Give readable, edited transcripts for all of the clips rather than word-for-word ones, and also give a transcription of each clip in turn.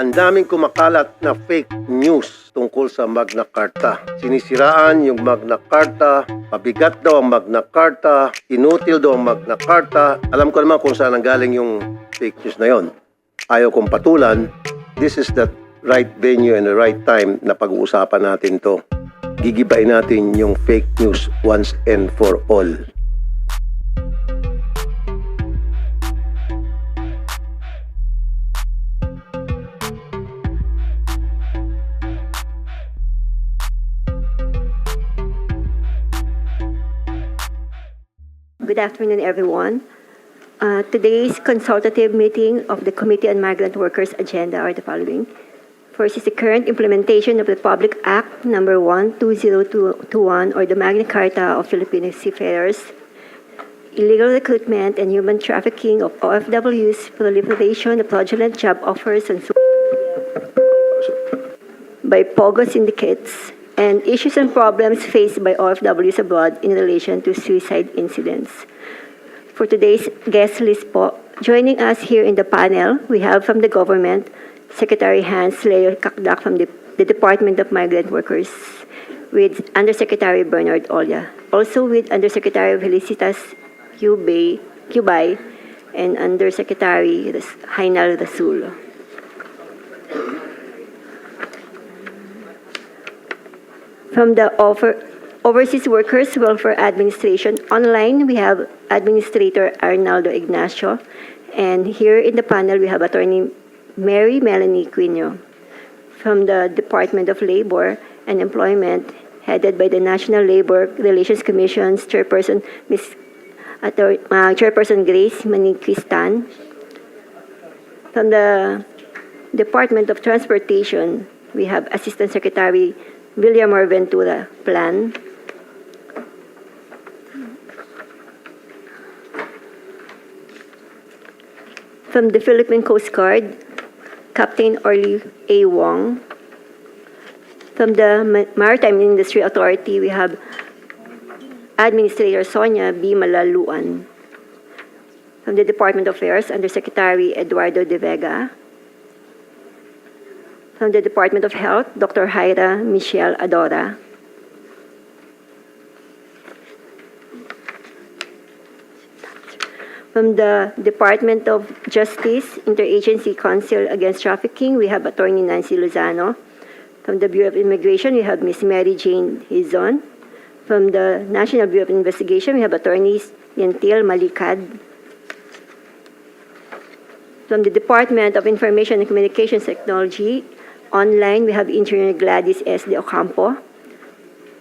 Ang daming kumakalat na fake news tungkol sa Magna Carta. Sinisiraan yung Magna Carta, pabigat daw ang Magna Carta, inutil daw ang Magna Carta. Alam ko naman kung saan nanggaling yung fake news na yon. Ayaw kong patulan. This is the right venue and the right time na pag-uusapan natin to. Gigibain natin yung fake news once and for all. Good afternoon, everyone. Today's consultative meeting of the Committee on Migrant Workers agenda are the following. First is the current implementation of the Public Act Number 1, 2021, or the Magna Carta of Filipino Seafarers, illegal recruitment and human trafficking of OFWs, proliferation of fraudulent job offers and by POGO syndicates, and issues and problems faced by OFWs abroad in relation to suicide incidents. For today's guest list po, joining us here in the panel, we have from the government, Secretary Hans Leo Kakdak from the Department of Migrant Workers, with Undersecretary Bernard Olia, also with Undersecretary Felicitas Cubay, and Undersecretary Hainal Rasul. From the Overseas Workers Welfare Administration online, we have Administrator Arnaldo Ignacio. And here in the panel, we have Attorney Mary Melanie Quino. From the Department of Labor and Employment, headed by the National Labor Relations Commission's Chairperson, Chairperson Grace Maniquistan. From the Department of Transportation, we have Assistant Secretary Villamor Ventura Plan. From the Philippine Coast Guard, Captain Orly A. Wong. From the Maritime Industry Authority, we have Administrator Sonia B. Malaluan. From the Department of Affairs, Undersecretary Eduardo De Vega. From the Department of Health, Dr. Jaira Michelle Adora. From the Department of Justice, Interagency Council Against Trafficking, we have Attorney Nancy Lozano. From the Bureau of Immigration, we have Ms. Mary Jane Hizon. From the National Bureau of Investigation, we have Attorneys Yentil Malikad. From the Department of Information and Communications Technology, online, we have Engineer Gladys S. De Ocampo.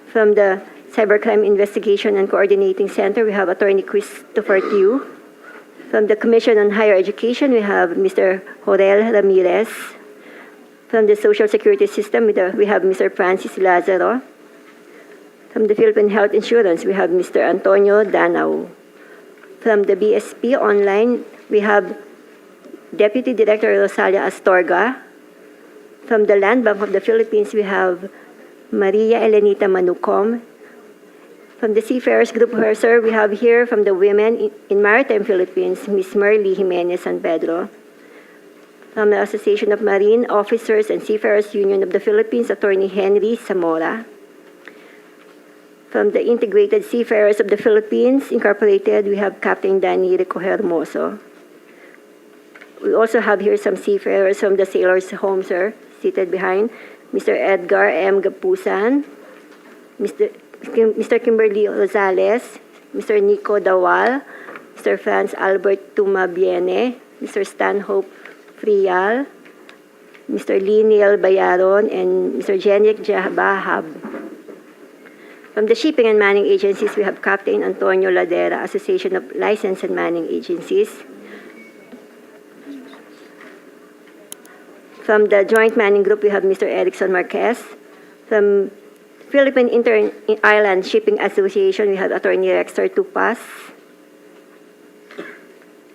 From the Cybercrime Investigation and Coordinating Center, we have Attorney Christopher Tew. From the Commission on Higher Education, we have Mr. Jorel Ramirez. From the Social Security System, we have Mr. Francis Lazaro. From the Philippine Health Insurance, we have Mr. Antonio Danao. From the BSP online, we have Deputy Director Rosalia Astorga. From the Land Bank of the Philippines, we have Maria Elenita Manucom. From the Seafarers Group, sir, we have here from the Women in Maritime Philippines, Ms. Merly Jimenez San Pedro. From the Association of Marine Officers and Seafarers Union of the Philippines, Attorney Henry Zamora. From the Integrated Seafarers of the Philippines, Incorporated, we have Captain Danny Rico Hermoso. We also have here some seafarers from the Sailors' Home, sir, seated behind. Mr. Edgar M. Gapusan, Mr. Kimberly Rosales, Mr. Nico Dawal, Mr. Franz Albert Tumabiene, Mr. Stanhope Frial, Mr. Liniel Bayaron, and Mr. Jenick Jabahab. From the Shipping and Manning Agencies, we have Captain Antonio Ladera, Association of License and Manning Agencies. From the Joint Manning Group, we have Mr. Erickson Marquez. From Philippine Inter-Island Shipping Association, we have Attorney Rexter Tupas.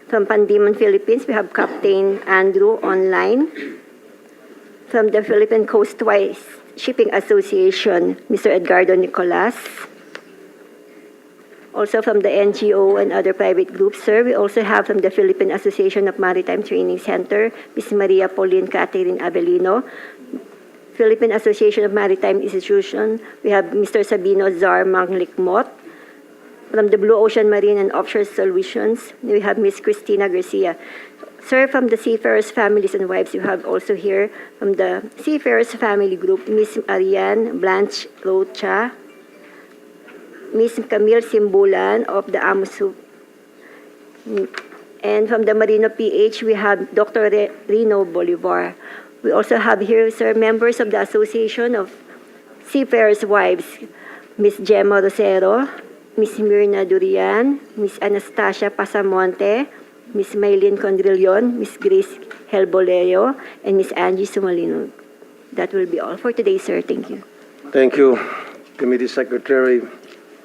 From Pandemon Philippines, we have Captain Andrew Online. From the Philippine Coastwise Shipping Association, Mr. Edgardo Nicolas. Also from the NGO and other private groups, sir. We also have from the Philippine Association of Maritime Training Center, Ms. Maria Pauline Catherine Abelino. Philippine Association of Maritime Institution, we have Mr. Sabino Zar Manglikmot. From the Blue Ocean Marine and Offshore Solutions, we have Ms. Cristina Garcia. Sir, from the Seafarers Families and Wives, you have also here from the Seafarers Family Group, Ms. Ariane Blanche Rocha, Ms. Camille Simbulan of the AMSU. And from the Marino PH, we have Dr. Rino Bolivar. We also have here, sir, members of the Association of Seafarers Wives, Ms. Gemma Rosero, Ms. Mirna Durian, Ms. Anastasia Pasamonte, Ms. Maylene Condrillion, Ms. Grace Helboleo, and Ms. Angie Sumalino. That will be all for today, sir. Thank you. Thank you, Committee Secretary.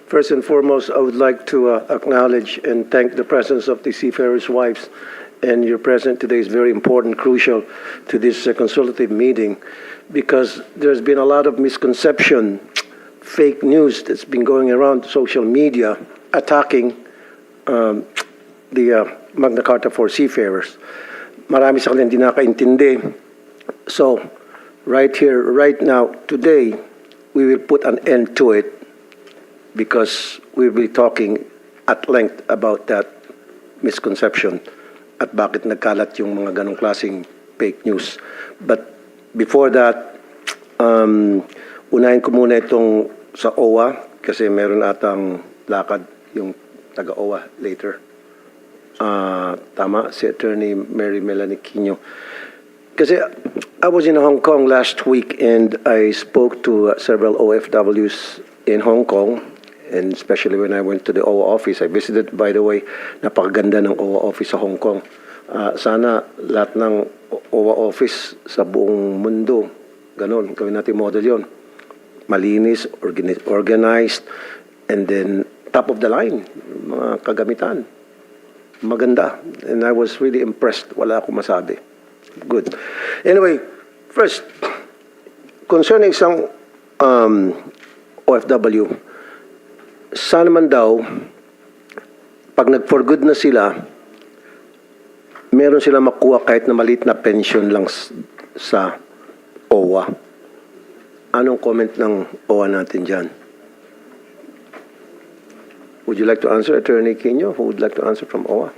First and foremost, I would like to acknowledge and thank the presence of the Seafarers' Wives, and your presence today is very important, crucial to this consultative meeting, because there's been a lot of misconception, fake news that's been going around social media attacking the Magna Carta for Seafarers. Marami sa kanila hindi nakaintindi. So, right here, right now, today, we will put an end to it because we will be talking at length about that misconception at bakit nagkalat yung mga ganong klaseng fake news. But before that, unahin ko muna itong sa OWA kasi meron atang lakad yung taga-OWA later. Tama, si Attorney Mary Melanie Quino. Kasi I was in Hong Kong last week and I spoke to several OFWs in Hong Kong, and especially when I went to the OWA office. I visited, by the way, napakaganda ng OWA office sa Hong Kong. Sana lahat ng OWA office sa buong mundo, ganon, gawin natin model yon. Malinis, organized, and then top of the line, mga kagamitan. Maganda. And I was really impressed. Wala akong masabi. Good. Anyway, first, concerning isang OFW, sana man daw, pag nag-for good na sila, meron sila makuha kahit na maliit na pension lang sa OWA. Anong comment ng OWA natin dyan? Would you like to answer, Attorney Quino? Who would like to answer from OWA?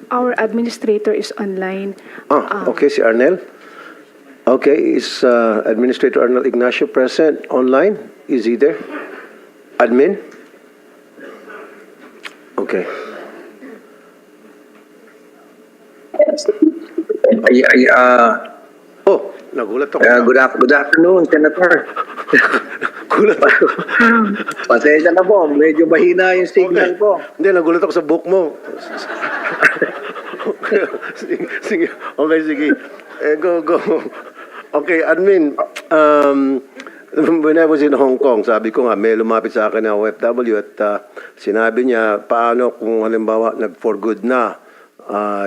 Our administrator is online. Okay, si Arnel. Okay, is Administrator Arnel Ignacio present online? Is he there? Admin? Okay. Oh, nagulat ako. Good afternoon, Senator. Gulat ako. Pasensya na po, medyo mahina yung signal ko. Hindi, nagulat ako sa book mo. Sige. Okay, sige. Go. Okay, admin. When I was in Hong Kong, sabi ko nga, may lumapit sa akin na OFW at sinabi niya, paano kung halimbawa nag-for good na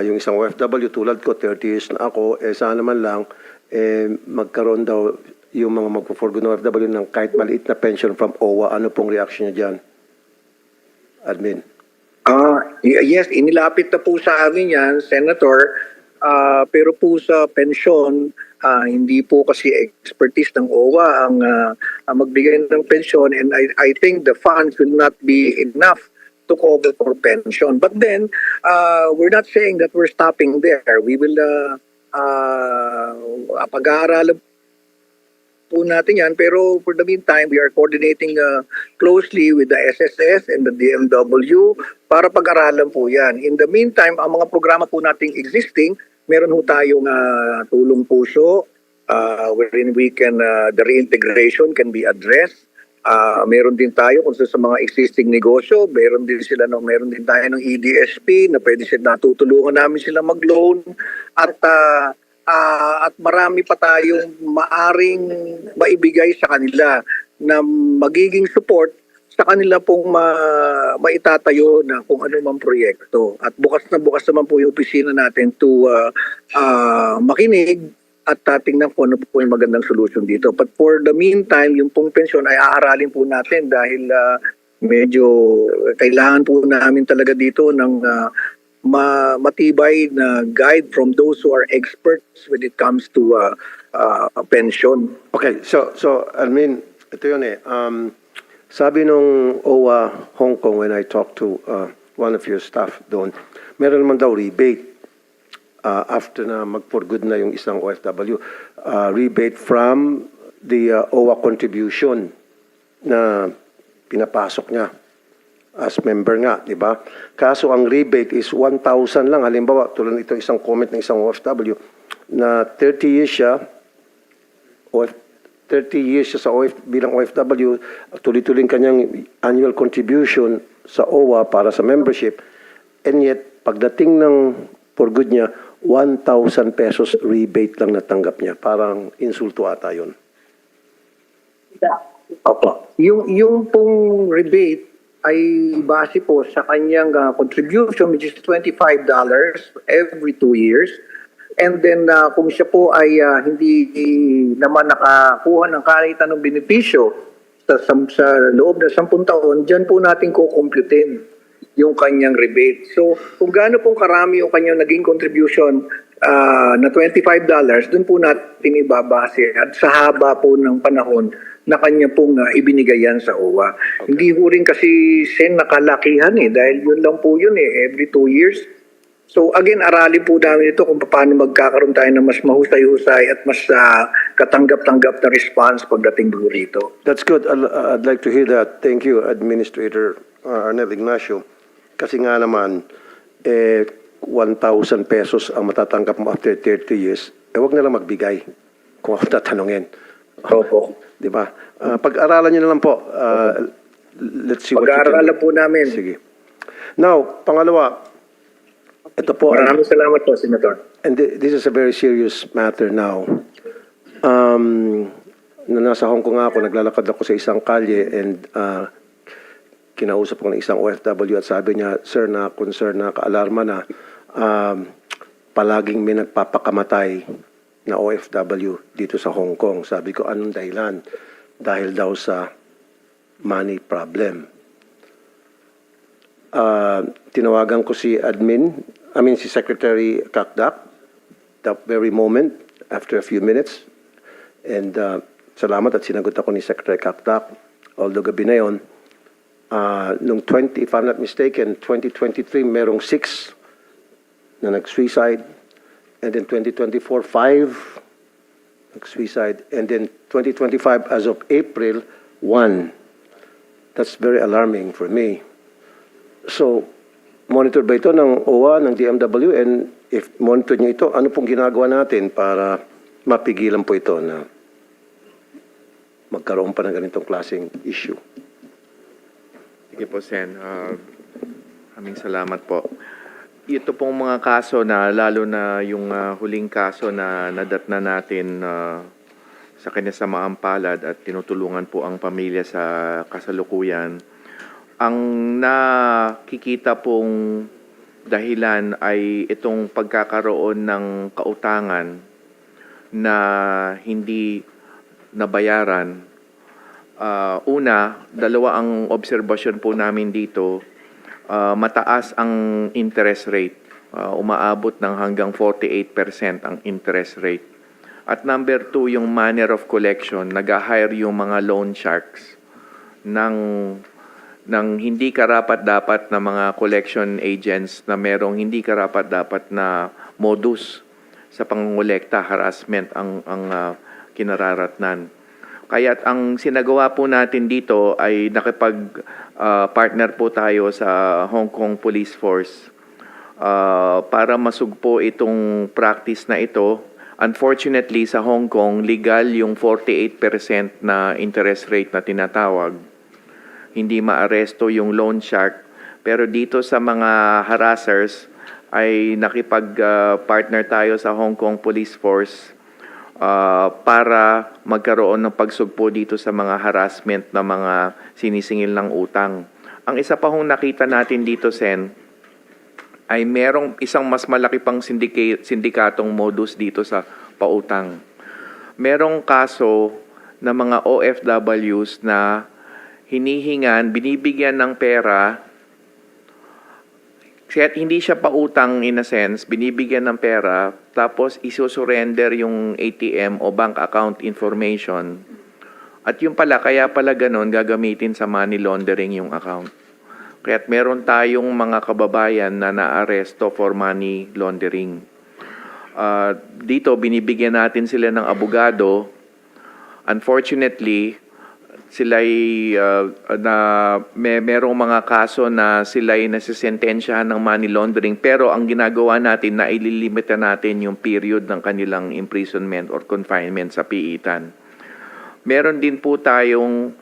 yung isang OFW, tulad ko, 30 years na ako, sana man lang, magkaroon daw yung mga mag-for good na OFW ng kahit maliit na pension from OWA. Ano pong reaction niya dyan? Admin. Yes, inilapit na po sa amin yan, Senator. Pero po sa pensyon, hindi po kasi expertise ng OWA ang magbigay ng pensyon, and I think the funds will not be enough to cover for pension. But then, we're not saying that we're stopping there. We will pag-aaralan po natin yan, pero for the meantime, we are coordinating closely with the SSS and the DMW para pag-aralan po yan. In the meantime, ang mga programa po nating existing, meron po tayong tulong puso, wherein we can, the reintegration can be addressed. Meron din tayo kung sa mga existing negosyo, meron din tayo ng EDSP na pwede sila natutulungan namin sila mag-loan, at marami pa tayong maaring maibigay sa kanila na magiging support sa kanila pong maitatayo na kung ano mang proyekto. At bukas naman po yung opisina natin to makinig at tingnan po ano po yung magandang solution dito. But for the meantime, yung pong pensyon ay aaralin po natin dahil medyo kailangan po namin talaga dito ng matibay na guide from those who are experts when it comes to pension. Okay, so I mean, ito yun eh. Sabi nung OWA Hong Kong when I talked to one of your staff doon, meron naman daw rebate after na mag-for good na yung isang OFW. Rebate from the OWA contribution na pinapasok niya as member nga, di ba? Kaso ang rebate is 1,000 lang. Halimbawa, tulad ito isang comment ng isang OFW na 30 years siya, 30 years siya sa bilang OFW, tuloy-tuloy kanyang annual contribution sa OWA para sa membership, and yet, pagdating ng for good niya, 1,000 pesos rebate lang natanggap niya. Parang insulto ata yun. Opo. Yung pong rebate ay base po sa kanyang contribution, which is $25 every 2 years. And then kung siya po ay hindi naman nakakuha ng kahit anong benepisyo sa loob ng 10 taon, dyan po natin kukumputin yung kanyang rebate. So kung gaano pong karami yung kanyang naging contribution na $25, dun po natin ibabase at sa haba po ng panahon na kanya pong ibinigay yan sa OWA. Okay. Hindi po rin kasi nakalakihan dahil yun lang po yun every 2 years. So again, aralin po namin ito kung paano magkakaroon tayo ng mas mahusay-husay at mas katanggap-tanggap na response pagdating po rito. That's good. I'd like to hear that. Thank you, Administrator Arnel Ignacio. Kasi nga naman, 1,000 pesos ang matatanggap mo after 30 years, wag na lang magbigay kung ako tatanungin. Opo. Di ba? Pag-aralan nyo na lang po. Let's see what you can do. Pag-aaralan po namin. Sige. Now, pangalawa, ito po. Maraming salamat po, Senator. And this is a very serious matter now. Na nasa Hong Kong ako, naglalakad ako sa isang kalye and kinausap ko ng isang OFW at sabi niya, sir, na concern na kaalarma na palaging may nagpapakamatay na OFW dito sa Hong Kong. Sabi ko, anong dahilan? Dahil daw sa money problem. Tinawagan ko si si Secretary Kakdak, that very moment, after a few minutes. And salamat at sinagot ako ni Secretary Kakdak. Although gabi na yun, if I'm not mistaken, 2023, merong 6 na nag-suicide. And then 2024, 5 nag-suicide. And then 2025, as of April, 1. That's very alarming for me. So, monitor ba ito ng OWA, ng DMW? And if monitor niyo ito, ano pong ginagawa natin para mapigilan po ito na magkaroon pa ng ganitong klaseng issue? Sige po, Sen. Aming salamat po. Ito pong mga kaso na, lalo na yung huling kaso na nadatna natin sa kinasamaang palad at tinutulungan po ang pamilya sa kasalukuyan, ang nakikita pong dahilan ay itong pagkakaroon ng kautangan na hindi nabayaran. Una, dalawa ang obserbasyon po namin dito. Mataas ang interest rate. Umaabot ng hanggang 48% ang interest rate. At number 2, yung manner of collection. Nag-hire yung mga loan sharks ng hindi karapat-dapat na mga collection agents na merong hindi karapat-dapat na modus sa pangongolekta, harassment ang kinararatnan. Kaya't ang sinagawa po natin dito ay partner po tayo sa Hong Kong Police Force para masugpo itong practice na ito. Unfortunately, sa Hong Kong, legal yung 48% na interest rate na tinatawag. Hindi maaresto yung loan shark. Pero dito sa mga harassers ay nakipag-partner tayo sa Hong Kong Police Force para magkaroon ng pagsugpo dito sa mga harassment na mga sinisingil ng utang. Ang isa pa hong nakita natin dito, Sen, ay merong isang mas malaki pang sindikatong modus dito sa pautang. Merong kaso na mga OFWs na hinihingan, binibigyan ng pera, kaya hindi siya pautang in a sense, binibigyan ng pera, tapos isusurrender yung ATM o bank account information. At yung pala, kaya pala ganun, gagamitin sa money laundering yung account. Kaya't meron tayong mga kababayan na naaresto for money laundering. Dito, binibigyan natin sila ng abogado. Unfortunately, sila'y merong mga kaso na sila'y nasisentensyahan ng money laundering, pero ang ginagawa natin na ililimita natin yung period ng kanilang imprisonment or confinement sa piitan. Meron din po tayong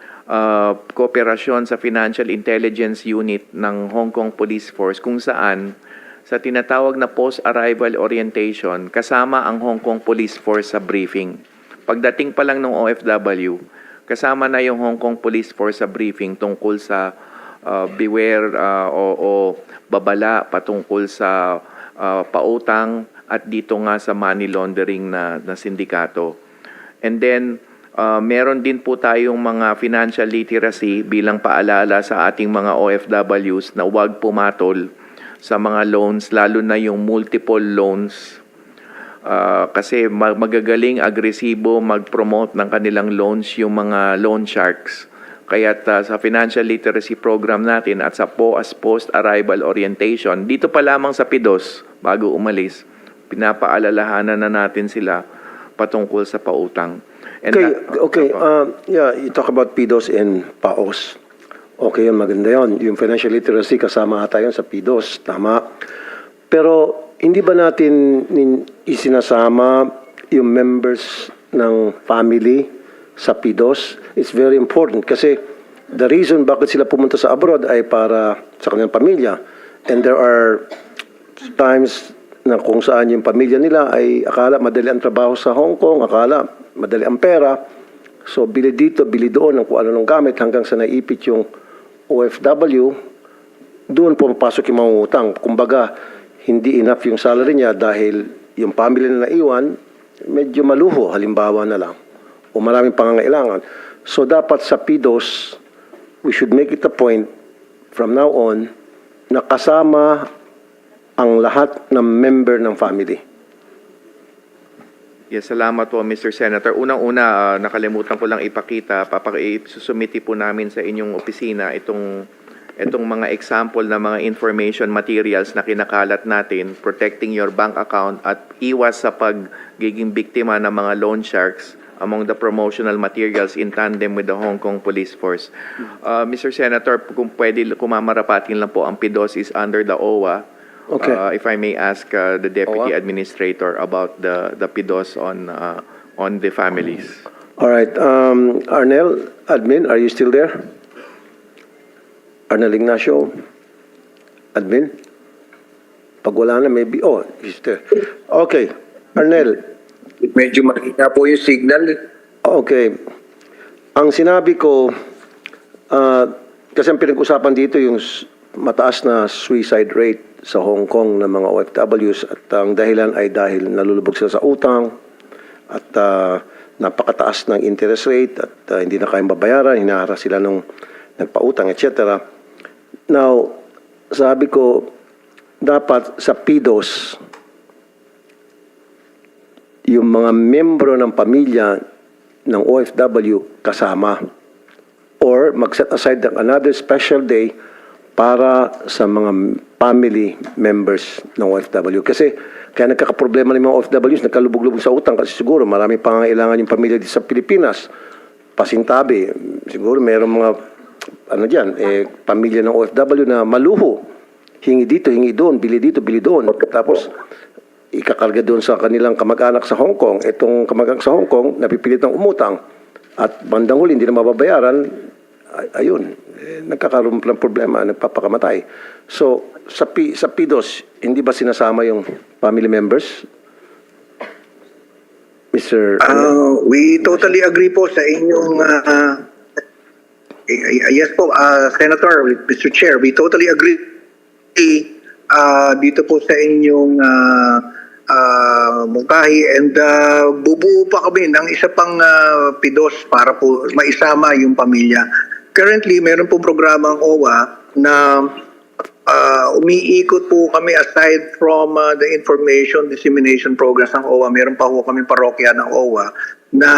kooperasyon sa Financial Intelligence Unit ng Hong Kong Police Force kung saan sa tinatawag na post-arrival orientation kasama ang Hong Kong Police Force sa briefing. Pagdating pa lang ng OFW, kasama na yung Hong Kong Police Force sa briefing tungkol sa beware o babala patungkol sa pautang at dito nga sa money laundering na sindikato. And then, meron din po tayong mga financial literacy bilang paalala sa ating mga OFWs na huwag pumatol sa mga loans, lalo na yung multiple loans. Kasi magagaling, agresibo, mag-promote ng kanilang loans yung mga loan sharks. Kaya sa financial literacy program natin at sa post-arrival orientation, dito pa lamang sa PIDOS, bago umalis, pinapaalalahanan na natin sila patungkol sa pautang. And you talk about PIDOS and PAOS. Okay, yun, maganda yun. Yung financial literacy, kasama ata yun sa PIDOS, tama. Pero hindi ba natin isinasama yung members ng family sa PIDOS? It's very important kasi the reason bakit sila pumunta sa abroad ay para sa kanilang pamilya. And there are times na kung saan yung pamilya nila ay akala madali ang trabaho sa Hong Kong, akala madali ang pera. So, bili dito, bili doon ng kung ano ng gamit hanggang sa naipit yung OFW, doon pumapasok yung mga utang. Kumbaga, hindi enough yung salary niya dahil yung family na naiwan, medyo maluho, halimbawa na lang. O maraming pangangailangan. So, dapat sa PIDOS, we should make it a point from now on na kasama ang lahat ng member ng family. Yes, salamat po, Mr. Senator. Unang-una, nakalimutan ko lang ipakita, susumiti po namin sa inyong opisina itong mga example na mga information materials na kinakalat natin, protecting your bank account at iwas sa pagiging biktima ng mga loan sharks among the promotional materials in tandem with the Hong Kong Police Force. Mr. Senator, kung pwede kumamarapatin lang po, ang PIDOS is under the OWA. Okay. If I may ask the Deputy Administrator about the PIDOS on the families. All right. Arnel, admin, are you still there? Arnel Ignacio, admin? Pag wala na, maybe. Oh, he's there. Okay. Arnel. Medyo makita po yung signal. Okay. Ang sinabi ko, kasi ang pinag-usapan dito yung mataas na suicide rate sa Hong Kong ng mga OFWs at ang dahilan ay dahil nalulubog sila sa utang at napakataas ng interest rate at hindi na kayang babayaran, hinaharas sila nung nagpautang, etc. Now, sabi ko, dapat sa PIDOS, yung mga membro ng pamilya ng OFW kasama or mag-set aside ng another special day para sa mga family members ng OFW. Kasi kaya nagkakaproblema ng mga OFWs, nagkalubog-lubog sa utang kasi siguro marami pangangailangan yung pamilya dito sa Pilipinas. Pasintabi, siguro mayroong mga pamilya ng OFW na maluho. Hingi dito, hingi doon, bili dito, bili doon. Tapos ikakarga doon sa kanilang kamag-anak sa Hong Kong. Itong kamag-anak sa Hong Kong, napipilit ng umutang. At bandang huli, hindi na mababayaran. Ayun, nagkakaroon ng problema, nagpapakamatay. So, sa PIDOS, hindi ba sinasama yung family members? Mr. We totally agree po sa inyong yes po, Senator, Mr. Chair, we totally agree dito po sa inyong mungkahi and bubuo pa kami ng isa pang PIDOS para po maisama yung pamilya. currently, meron pong programa ang OWA na umiikot po kami aside from the information dissemination programs ng OWA. Meron pa po kami parokya ng OWA na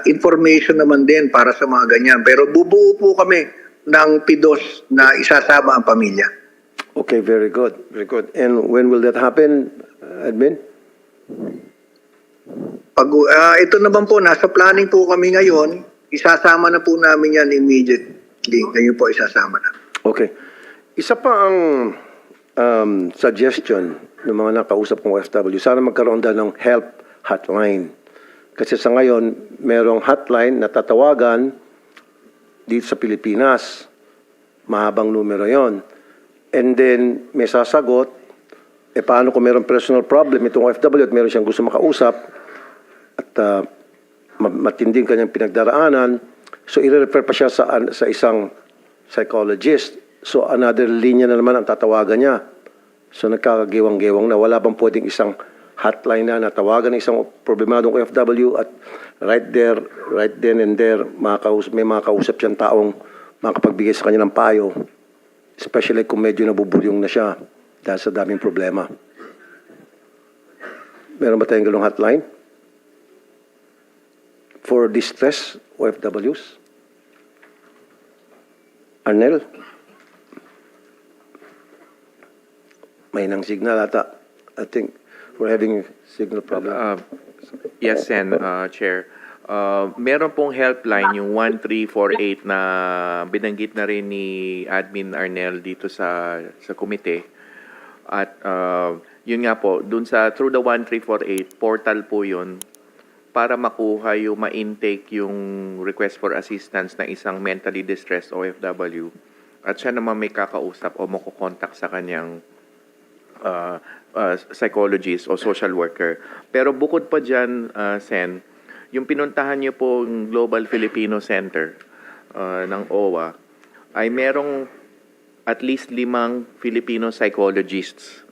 information naman din para sa mga ganyan. Pero bubuo po kami ng PIDOS na isasama ang pamilya. Okay, very good. Very good. And when will that happen, admin? Ito naman po, nasa planning po kami ngayon. Isasama na po namin yan immediately. Ngayon po isasama na. Okay. Isa pa ang suggestion ng mga nakausap kong OFW, sana magkaroon daw ng help hotline. Kasi sa ngayon, merong hotline na tatawagan dito sa Pilipinas. Mahabang numero yon. And then, may sasagot, paano kung merong personal problem itong OFW at meron siyang gusto makausap at matinding kanyang pinagdaraanan, so i-refer pa siya sa isang psychologist. So another linya na naman ang tatawagan niya. So nagkakagiwang-giwang na wala bang pwedeng isang hotline na natawagan ng isang problemadong OFW at right there, right then and there, may makausap siyang taong makapagbigay sa kanya ng payo. Especially kung medyo nabuburyong na siya dahil sa daming problema. Meron ba tayong ganung hotline? For distress OFWs? Arnel? May nang signal ata. I think we're having a signal problem. Yes, Sen, Chair. Meron pong helpline, yung 1348 na binanggit na rin ni Admin Arnel dito sa komite. At yun nga po, dun sa through the 1348 portal po yun para makuha yung ma-intake yung request for assistance na isang mentally distressed OFW. At siya naman may kakausap o makukontakt sa kanyang psychologist o social worker. Pero bukod pa dyan, Sen, yung pinuntahan niyo po yung Global Filipino Center ng OWA ay merong at least 5 Filipino psychologists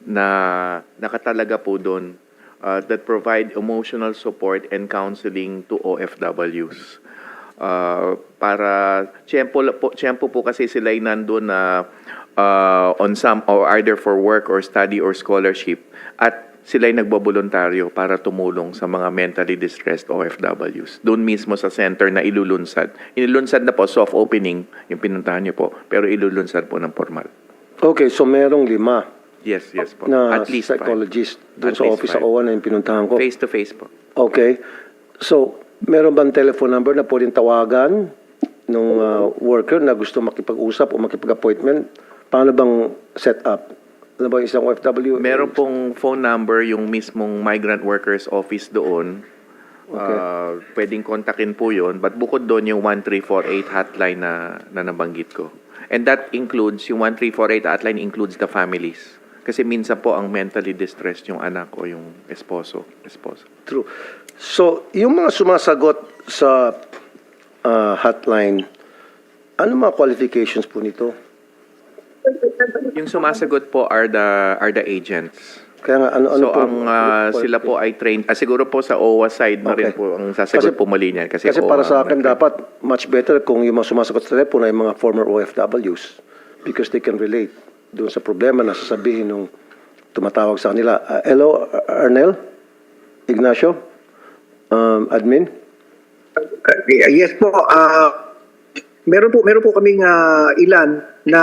na nakatalaga po doon that provide emotional support and counseling to OFWs. Para tiyempo po kasi sila ay nandun na on some or either for work or study or scholarship at sila'y nagboboluntaryo para tumulong sa mga mentally distressed OFWs. Doon mismo sa center na ilulunsad. Ilulunsad na po, soft opening, yung pinuntahan niyo po, pero ilulunsad po ng formal. Okay, so merong 5 Yes po. na At least psychologist doon At sa least office 5. sa OWA na yung pinuntahan ko. Face-to-face po. Okay. So, meron bang telephone number na pwedeng tawagan ng worker na gusto makipag-usap o makipag-appointment? Paano bang set up? Ano ba isang OFW? Meron pong phone number yung mismong migrant workers office doon. Okay. Pwedeng kontakin po yun. But bukod doon yung 1348 hotline na nabanggit ko. And that includes, yung 1348 hotline includes the families. Kasi minsan po ang mentally distressed yung anak o yung esposo. True. So, yung mga sumasagot sa hotline, ano mga qualifications po nito? Yung sumasagot po are the agents. Kaya nga, ano So po? sila po ay trained. Siguro po sa OWA side na rin Okay. po ang sasagot po muli niyan. Kasi para OWA sa akin, na- dapat much better kung yung mga sumasagot sa telepono ay mga former OFWs because they can relate doon sa problema na sasabihin nung tumatawag sa kanila. Hello, Arnel? Ignacio? Admin? Yes po. Meron po kaming ilan na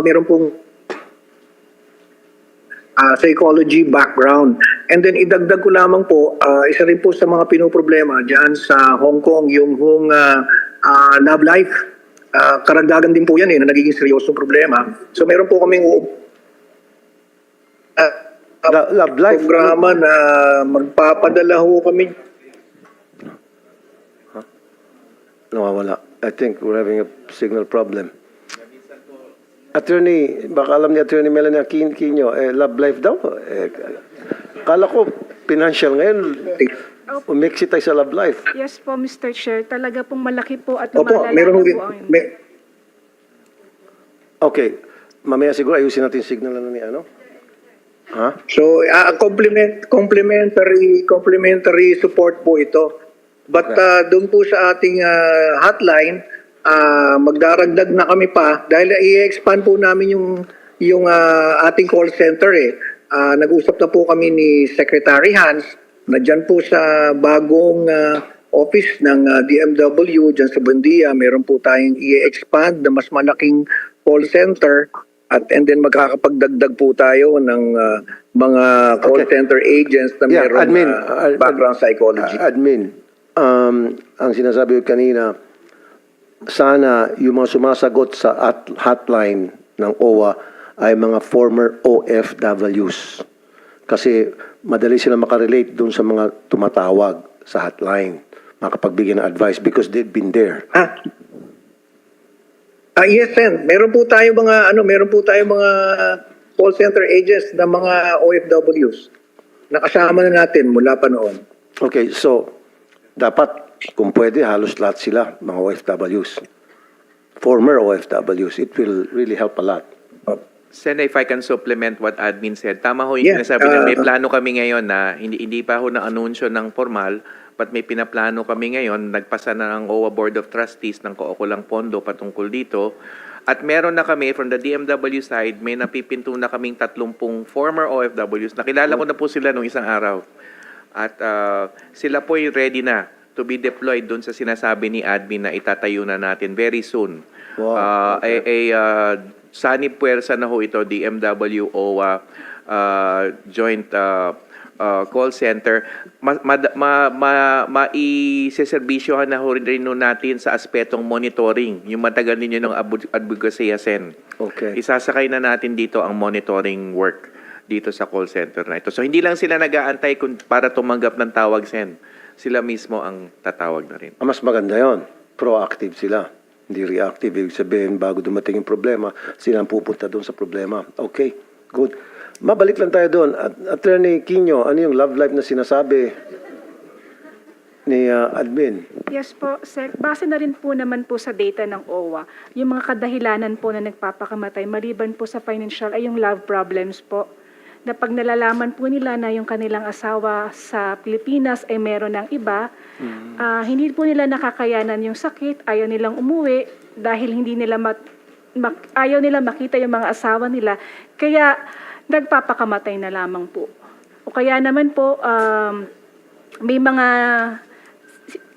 meron pong psychology background. And then idagdag ko lamang po, isa rin po sa mga pinoproblema diyan sa Hong Kong yung love life. Karagdagan din po yan na nagiging seryosong problema. So meron po kaming Love life? programa na magpapadala ho kami. Nawawala. I think we're having a signal problem. Attorney, baka alam ni Attorney Melanie Aquino, love life daw. Kala ko, financial ngayon, umiksi tayo sa love life. Yes po, Mr. Chair. Talaga pong malaki po at Opo, lumalala meron na ho- po ang... Okay, mamaya siguro ayusin natin yung signal na ni ano. Ha? So, complementary support po ito. But doon po sa ating hotline, magdaragdag na kami pa dahil i-expand po namin yung ating call center eh. Nag-usap na po kami ni Secretary Hans na dyan po sa bagong office ng DMW dyan sa Buendia. Meron po tayong i-expand na mas malaking call center and then magkakapagdagdag po tayo ng mga call Okay. center agents na Yeah, meron admin, background psychology. Admin, ang sinasabi ko kanina, sana yung mga sumasagot sa hotline ng OWA ay mga former OFWs. Kasi madali sila makarelate doon sa mga tumatawag sa hotline, makapagbigay ng advice because they've been there. Yes, Sen. Meron po tayo mga call center agents na mga OFWs. Nakasama na natin mula pa noon. Okay, so dapat kung pwede halos lahat sila mga OFWs. Former OFWs. It will really help a lot. Sen, if I can supplement what admin said, tama ho yung Yeah, sinasabi na may plano kami ngayon na hindi pa ho na-anunsyo ng formal, but may pinaplano kami ngayon, nagpasa na ng OWA Board of Trustees ng kaukulang pondo patungkol dito. At meron na kami, from the DMW side, may napipinto na kaming 30 former OFWs. Nakilala ko na po sila nung isang araw. At sila po ready na to be deployed doon sa sinasabi ni admin na itatayo na natin very soon. Wow. Sanib puwersa na ho ito, DMW OWA joint call center. Maiseserbisyohan na ho rin natin sa aspetong monitoring, yung matagal ninyo ng advocacy, Sen. Okay. Isasakay na natin dito ang monitoring work dito sa call center na ito. So hindi lang sila nag-aantay para tumanggap ng tawag, Sen. Sila mismo ang tatawag na rin. Mas maganda yon. Proactive sila. Hindi reactive. Ibig sabihin, bago dumating yung problema, sila ang pupunta doon sa problema. Okay, good. Mabalik lang tayo doon. Attorney Quino, ano yung love life na sinasabi ni admin? Yes po, Sec. Base na rin po naman po sa data ng OWA, yung mga kadahilanan po na nagpapakamatay, maliban po sa financial ay yung love problems po. Na pag nalalaman po nila na yung kanilang asawa sa Pilipinas ay meron ng iba, hindi po nila nakakayanan yung sakit, ayaw nilang umuwi dahil hindi nila ayaw nila makita yung mga asawa nila, kaya nagpapakamatay na lamang po. O kaya naman po, may mga,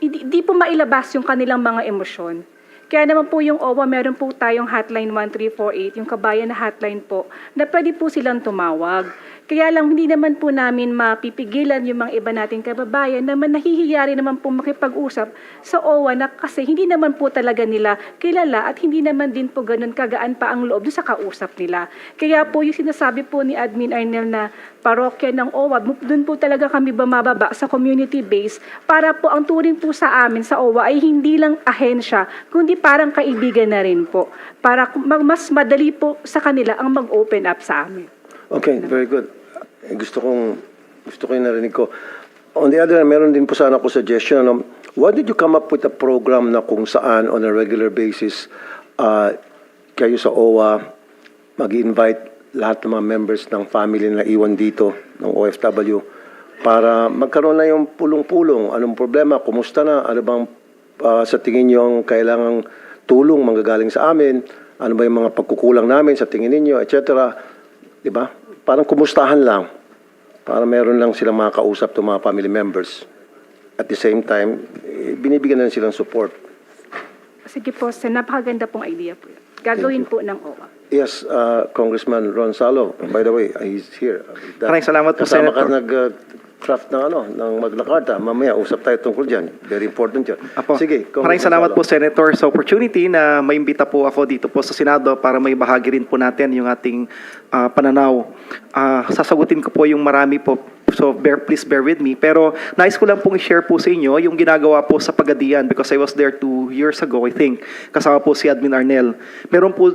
hindi po mailabas yung kanilang mga emosyon. Kaya naman po yung OWA, meron po tayong hotline 1348, yung kabayan na hotline po, na pwede po silang tumawag. Kaya lang hindi naman po namin mapipigilan yung mga iba nating kababayan naman nahihiya rin naman po makipag-usap sa OWA na kasi hindi naman po talaga nila kilala at hindi naman din po ganun kagaan pa ang loob sa kausap nila. Kaya po yung sinasabi po ni Admin Arnel na parokya ng OWA, doon po talaga kami bumababa sa community base para po ang turing po sa amin sa OWA ay hindi lang ahensya, kundi parang kaibigan na rin po. Para mas madali po sa kanila ang mag-open up sa amin. Okay, very good. Gusto ko yung narinig ko. On the other hand, meron din po sana ako suggestion. Why did you come up with a program na kung saan on a regular basis kayo sa OWA mag-invite lahat ng mga members ng family na iwan dito ng OFW para magkaroon na yung pulong-pulong. Anong problema? Kumusta na? Ano bang sa tingin nyo ang kailangang tulong manggagaling sa amin? Ano ba yung mga pagkukulang namin sa tingin ninyo, etc. Diba? Parang kumustahan lang. Para meron lang silang mga kausap to mga family members. At the same time, binibigyan na silang support. Sige po, Sen, napakaganda pong idea po yun. Gagawin po ng OWA. Yes, Congressman Ron Salo. By the way, he's here. Maraming salamat po, Kasama ka Senator. nag-craft ng Magna Carta. Mamaya, usap tayo tungkol dyan. Very important yun. Apo. Sige, Maraming salamat po, Senator, sa opportunity na maimbita po ako dito po sa Senado para may bahagi rin po natin yung ating pananaw. Sasagutin ko po yung marami po. So please bear with me. Pero nais ko lang pong i-share po sa inyo yung ginagawa po sa Pagadian because I was there 2 years ago, I think. Kasama po si Admin Arnel. Meron po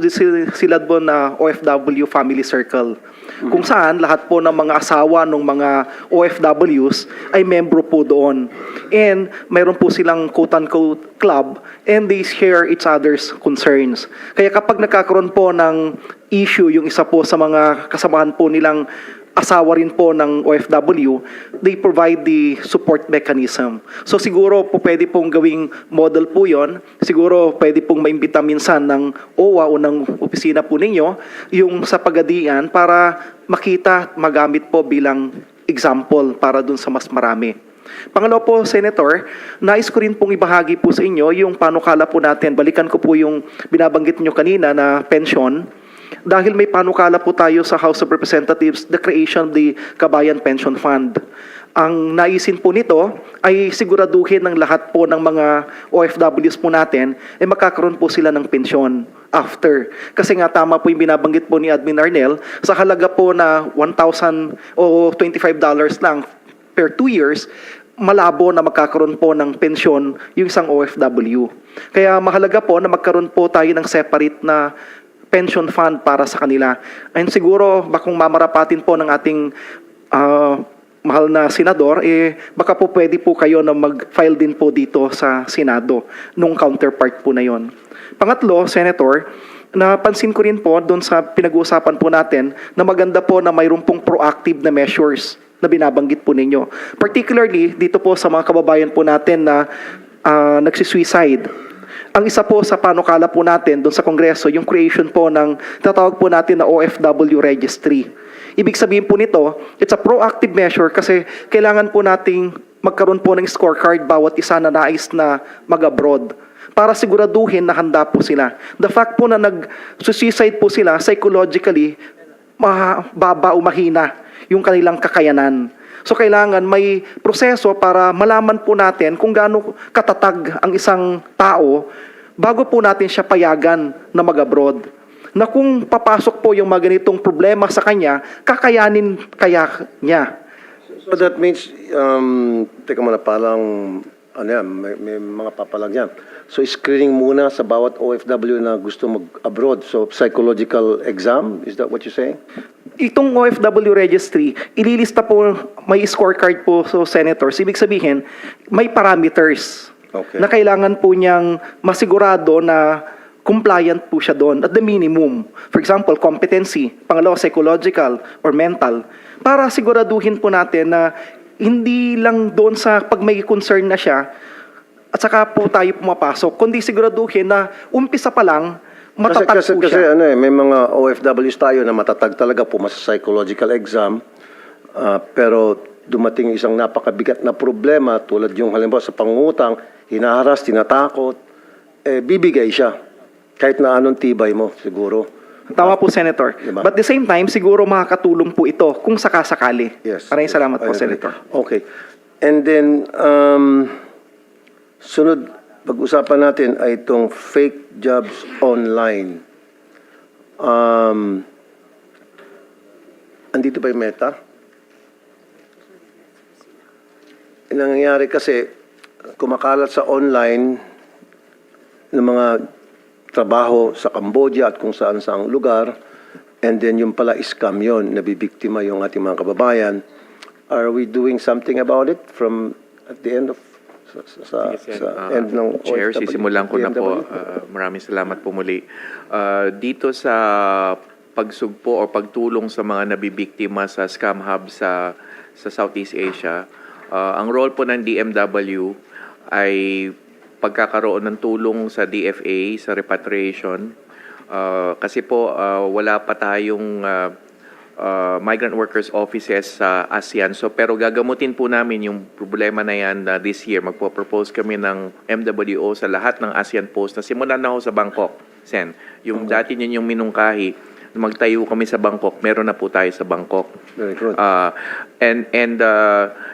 sila doon na OFW Family Circle. Kung saan lahat po ng mga asawa ng mga OFWs ay membro po doon. And meron po silang quote-unquote club and they share each other's concerns. Kaya kapag nagkakaroon po ng issue yung isa po sa mga kasamahan po nilang asawa rin po ng OFW, they provide the support mechanism. So siguro po pwede pong gawing model po yon. Siguro pwede pong maimbita minsan ng OWA o ng opisina po ninyo yung sa Pagadian para makita, magamit po bilang example para dun sa mas marami. Pangalawa po, Senator, nais ko rin pong ibahagi po sa inyo yung panukala po natin. Balikan ko po yung binabanggit nyo kanina na pension. Dahil may panukala po tayo sa House of Representatives, the creation of the Kabayan Pension Fund. Ang naisin po nito ay siguraduhin ng lahat po ng mga OFWs po natin ay magkakaroon po sila ng pensyon after. Kasi nga tama po yung binabanggit po ni Admin Arnel, sa halaga po na $1,000 o $25 lang per 2 years, malabo na magkakaroon po ng pensyon yung isang OFW. Kaya mahalaga po na magkaroon po tayo ng separate na pension fund para sa kanila. And siguro, bakong mamarapatin po ng ating mahal na senador, baka po pwede po kayo na mag-file din po dito sa Senado nung counterpart po na yon. Pangatlo, Senator, napansin ko rin po doon sa pinag-uusapan po natin na maganda po na mayroon pong proactive na measures na binabanggit po ninyo. Particularly, dito po sa mga kababayan po natin na nagsisuicide. Ang isa po sa panukala po natin doon sa Kongreso, yung creation po ng tatawag po natin na OFW Registry. Ibig sabihin po nito, it's a proactive measure kasi kailangan po nating magkaroon po ng scorecard bawat isa na nais na mag-abroad para siguraduhin na handa po sila. The fact po na nag-suicide po sila, psychologically, baba o mahina yung kanilang kakayanan. So kailangan may proseso para malaman po natin kung gaano katatag ang isang tao bago po natin siya payagan na mag-abroad. Na kung papasok po yung mga ganitong problema sa kanya, kakayanin kaya niya. So that means, teka muna, parang, ano yan, may mga papalag yan. So screening muna sa bawat OFW na gusto mag-abroad. So psychological exam, is that what you're saying? Itong OFW registry, ililista po, may scorecard po so senators. Ibig sabihin, may parameters Okay. na kailangan po niyang masigurado na compliant po siya doon at the minimum. For example, competency, pangalawa, psychological or mental. Para siguraduhin po natin na hindi lang doon sa pag may concern na siya at saka po tayo pumapasok, kundi siguraduhin na umpisa pa lang, matatag po Kasi siya. ano may mga OFWs tayo na matatag talaga po sa psychological exam, pero dumating isang napakabigat na problema tulad yung halimbawa sa pangungutang, hinaharas, tinatakot, bibigay siya. Kahit na anong tibay mo, siguro. Tama po, Senator. Diba? But at the same time, siguro makakatulong po ito kung sakasakali. Yes. Maraming salamat po, I agree. Senator. Okay. And then, sunod, pag-usapan natin ay itong fake jobs online. Andito ba yung Meta? Ang nangyayari kasi, kumakalat sa online ng mga trabaho sa Cambodia at kung saan-saang lugar, and then yung pala scam yun, nabibiktima yung ating mga kababayan. Are we doing something about it from at the end of end ng Chair, OFW, sisimulan ko na po. DMW? Maraming salamat po muli. Dito sa pagsugpo o pagtulong sa mga nabibiktima sa scam hub sa Southeast Asia, ang role po ng DMW ay pagkakaroon ng tulong sa DFA, sa repatriation. Kasi po wala pa tayong migrant workers offices sa ASEAN. So, pero gagamutin po namin yung problema na yan this year. Magpo-propose kami ng MWO sa lahat ng ASEAN post na simulan na ho sa Bangkok, Sen. Yung dati yun yung minungkahi, magtayo kami sa Bangkok, meron na po tayo sa Bangkok. Very good.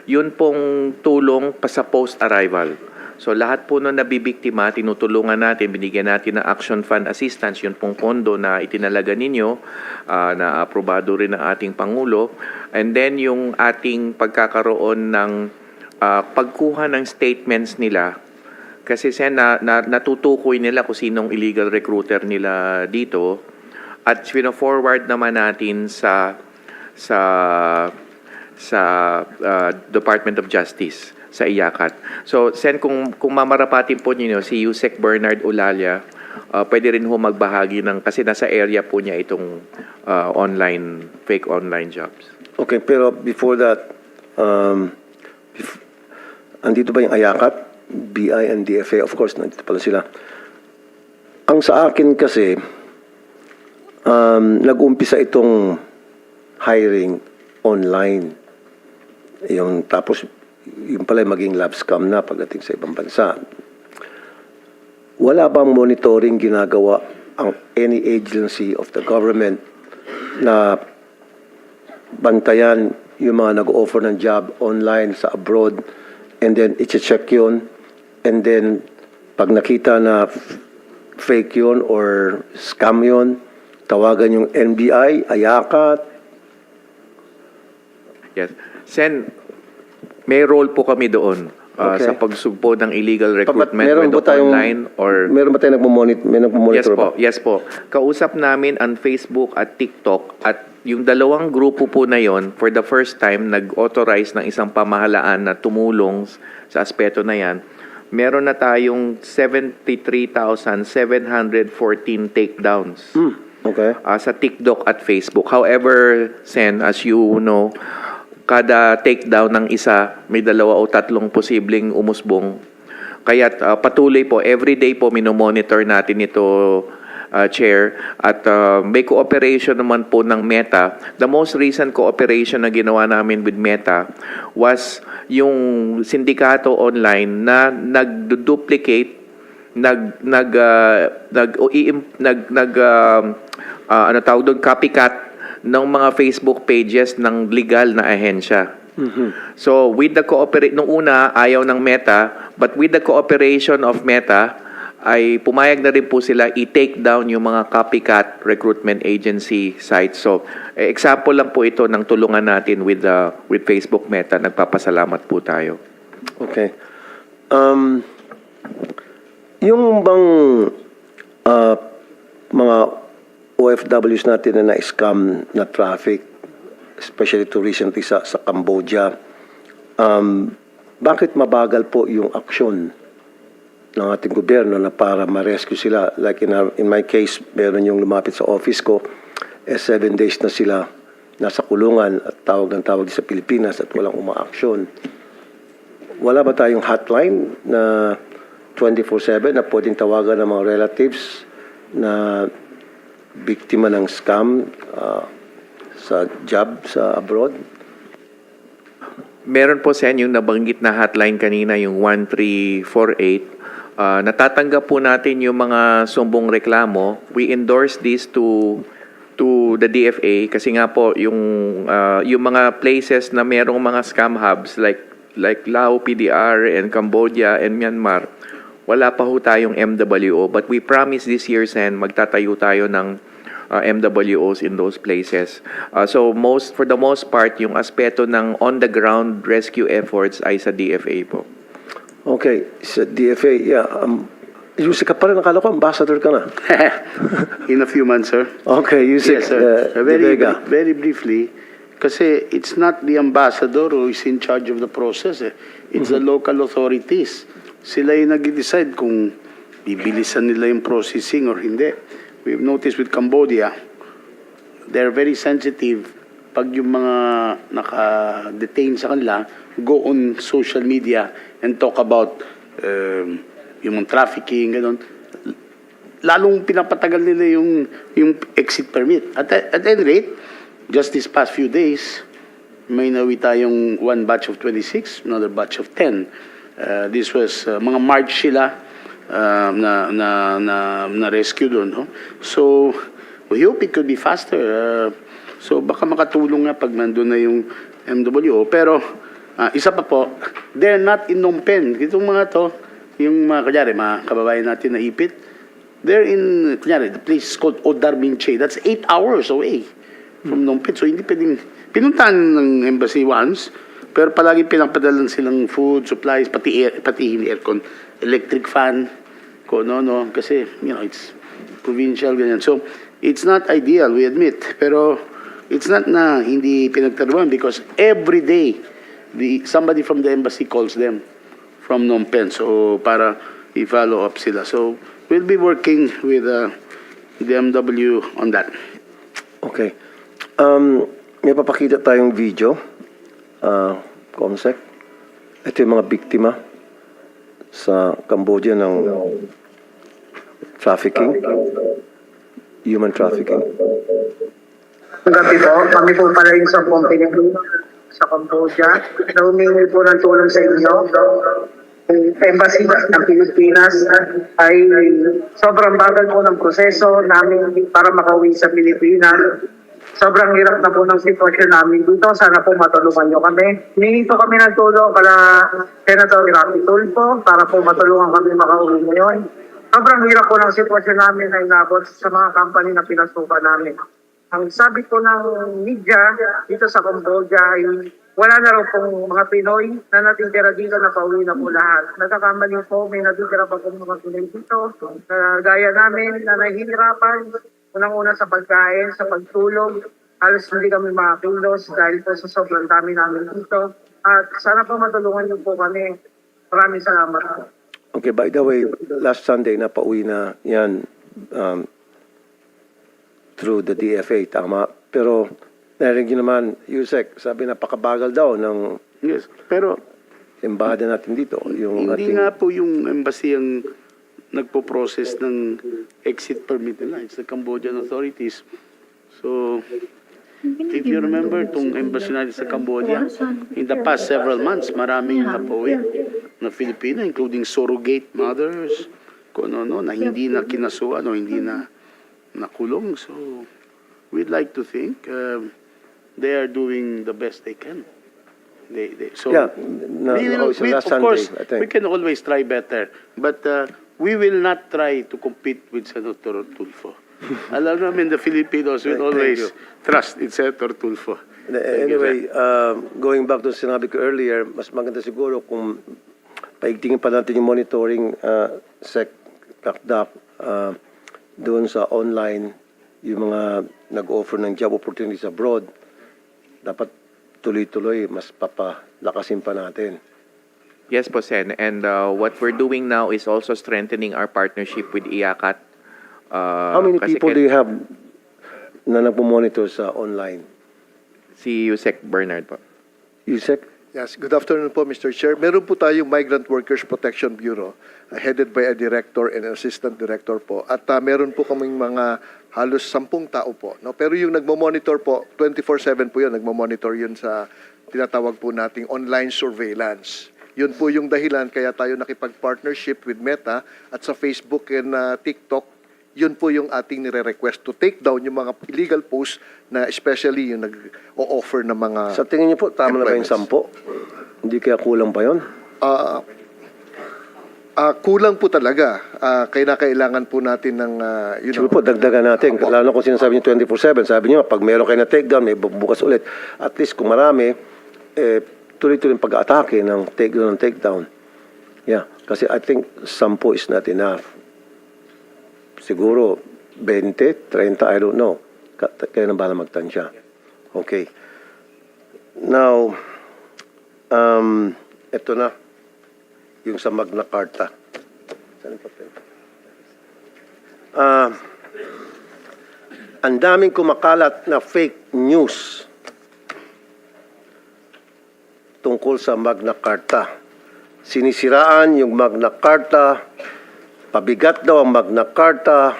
Yun pong tulong pa sa post-arrival. So lahat po nung nabibiktima, tinutulungan natin, binigyan natin ng Action Fund Assistance, yun pong pondo na itinalaga ninyo, na aprobado rin ng ating Pangulo. And then yung ating pagkakaroon ng pagkuha ng statements nila, kasi natutukoy nila kung sinong illegal recruiter nila dito, at forward naman natin sa Department of Justice sa IACAT. So, Sen, kung mamarapatin po ninyo si Yusek Bernard Ulalia, pwede rin ho magbahagi ng, kasi nasa area po niya itong fake online jobs. Okay, pero before that, andito ba yung AYACAT, BI and DFA? Of course, nandito pala sila. Ang sa akin kasi, nag-umpisa itong hiring online. Tapos, yung pala maging lab scam na pagdating sa ibang bansa. Wala bang monitoring ginagawa ang any agency of the government na bantayan yung mga nag-offer ng job online sa abroad, and then i-check yun, and then pag nakita na fake yun or scam yun, tawagan yung NBI, AYACAT. Yes. Sen, may role po kami doon Okay. sa pagsugpo ng illegal recruitment, Meron whether ba tayong, online or... meron ba tayong nagmumonitor ba? Yes po. Kausap namin ang Facebook at TikTok at yung dalawang grupo po na yon for the first time nag-authorize ng isang pamahalaan na tumulong sa aspeto na yan. Meron na tayong 73,714 takedowns Okay. sa TikTok at Facebook. However, Sen, as you know, kada takedown ng isa, may 2 o 3 posibleng umusbong. Kaya patuloy po, everyday po minomonitor natin ito, Chair. At may cooperation naman po ng Meta. The most recent cooperation na ginawa namin with Meta was yung sindikato online na nag-duplicate, copycat ng mga Facebook pages ng legal na ahensya. So, with the nung una, ayaw ng Meta, but with the cooperation of Meta, ay pumayag na rin po sila i-take down yung mga copycat recruitment agency sites. So, example lang po ito ng tulungan natin with Facebook Meta. Nagpapasalamat po tayo. Okay. Yung bang mga OFWs natin na na-scam na traffic, especially to recently sa Cambodia, bakit mabagal po yung aksyon ng ating gobyerno na para ma-rescue sila? Like in my case, meron yung lumapit sa office ko, 7 days na sila nasa kulungan at tawag sa Pilipinas at walang umaaksyon. Wala ba tayong hotline na 24/7 na pwedeng tawagan ng mga relatives na biktima ng scam sa job sa abroad? Meron po Sen yung nabanggit na hotline kanina, yung 1348. Natatanggap po natin yung mga sumbong reklamo. We endorse this to the DFA kasi nga po yung mga places na merong mga scam hubs like Lao, PDR, and Cambodia, and Myanmar, wala pa ho tayong MWO. But we promise this year, Sen, magtatayo tayo ng MWOs in those places. So for the most part, yung aspeto ng on-the-ground rescue efforts ay sa DFA po. Okay, sa DFA, yeah. Yusik ka pa rin, nakala ko, ambassador ka na. In a few months, sir. Okay, Yusik, Yes, sir. De Vega. Very briefly, kasi it's not the ambassador who is in charge of the process. It's the local authorities. Sila yung nag-decide kung bibilisan nila yung processing or hindi. We've noticed with Cambodia, they're very sensitive. Pag yung mga naka-detain sa kanila, go on social media and talk about yung trafficking, gano'n. Lalong pinapatagal nila yung exit permit. At any rate, just this past few days, may nawi tayong one batch of 26, another batch of 10. This was mga March sila na rescue doon. No? So, we hope it could be faster. So, baka makatulong nga pag nandun na yung MWO. Pero, isa pa po, they're not in Phnom Penh. Itong mga to, yung mga, kunyari, mga kababayan natin na ipit, they're in, kunyari, the place is called Odar Minche. That's 8 hours away from Phnom Penh. So, hindi pwedeng, pinuntahan ng embassy once, pero palagi pinapadalan silang food, supplies, pati hindi aircon, electric fan, kung no, kasi, it's provincial, ganyan. So, it's not ideal, we admit, pero it's not na hindi pinagtaruan because every day, somebody from the embassy calls them from Phnom Penh, so para i-follow up sila. So, we'll be working with the MW on that. Okay. May papakita tayong video, Comsec. Ito yung mga biktima sa Cambodia ng trafficking, human trafficking. Gabi po, kami po pala yung sa Pilipino sa Cambodia. Humingi po ng tulong sa inyo. Ang Embassy ng Pilipinas ay sobrang bagal po ng proseso namin para makauwi sa Pilipinas. Sobrang hirap na po ng sitwasyon namin dito. Sana po matulungan nyo kami. Humingi po kami ng tulong kala Senator Rafi Tulfo para po matulungan kami makauwi ngayon. Sobrang hirap po ng sitwasyon namin na inabot sa mga company na pinasukan namin. Ang sabi po ng media dito sa Cambodia ay wala na raw pong mga Pinoy na natitira dito na pauwi na po lahat. Nagkakamali po, may natitira pa po mga Pinoy dito. Gaya namin na nahihirapan, unang-una sa pagkain, sa pagtulog. Halos hindi kami makakilos dahil po sa sobrang dami namin dito. At sana po matulungan niyo po kami. Maraming salamat po. Okay, by the way, last Sunday napauwi na yan through the DFA, tama. Pero narinig niyo naman, Yusek, sabi napakabagal daw ng Yes, pero embahada natin dito. Yung hindi ating, nga po yung embassy ang nagpo-process ng exit permit nila. It's the Cambodian authorities. So, if you remember, itong embassy natin sa Cambodia, in the past several months, maraming napauwi na Filipino, including surrogate mothers, kung ano, na hindi na kinasuhan o hindi na nakulong. So, we'd like to think they are doing the best they can. So, yeah, of course, we can always try better. But we will not try to compete with Senator Tulfo. Alam namin the Filipinos will always trust in Senator Tulfo. Anyway, going back to sinabi ko earlier, mas maganda siguro kung paigtingin pa natin yung monitoring Sec Kakdak doon sa online, yung mga nag-offer ng job opportunities abroad, dapat tuloy-tuloy, mas papalakasin pa natin. Yes po, Sen. And what we're doing now is also strengthening our partnership with IACAT. How many people do you have na nagpo-monitor sa online? Si Yusek Bernard po. Yusek? Yes, good afternoon po, Mr. Chair. Meron po tayong Migrant Workers Protection Bureau, headed by a director and an assistant director po. At meron po kaming mga halos 10 tao po. No? Pero yung nagmo-monitor po, 24/7 po yun, nagmo-monitor yun sa tinatawag po nating online surveillance. Yun po yung dahilan kaya tayo nakipag-partnership with Meta at sa Facebook and TikTok, yun po yung ating nire-request to take down yung mga illegal posts na especially yung nag-o-offer ng mga Sa tingin niyo po, tama na ba yung 10? Hindi kaya kulang pa yun? Kulang po talaga. Kailangan po natin ng, Siguro po, dagdagan natin. Lalo kung sinasabi niyo 24/7, sabi niyo, pag meron kayo na takedown, may bukas ulit. At least kung marami, tuloy-tuloy yung pag-atake ng takedown. Yeah, kasi I think 10 is not enough. Siguro 20, 30, I don't know. Kayo na bala magtansya. Okay. Now, ito na. Yung sa Magna Carta. Saan yung papel? Ang daming kumakalat na fake news tungkol sa Magna Carta. Sinisiraan yung Magna Carta, pabigat daw ang Magna Carta,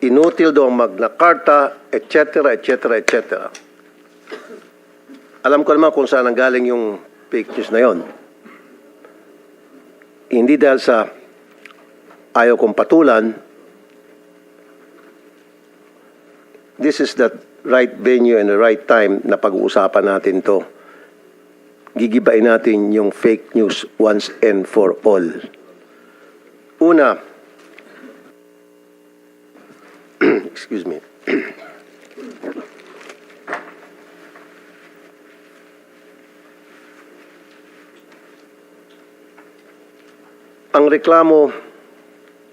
inutil daw ang Magna Carta, etc., etc., etc. Alam ko naman kung saan nanggaling yung fake news na yon. Hindi dahil sa ayaw kong patulan, this is the right venue and the right time na pag-uusapan natin to. Gigibain natin yung fake news once and for all. Una, excuse me. Ang reklamo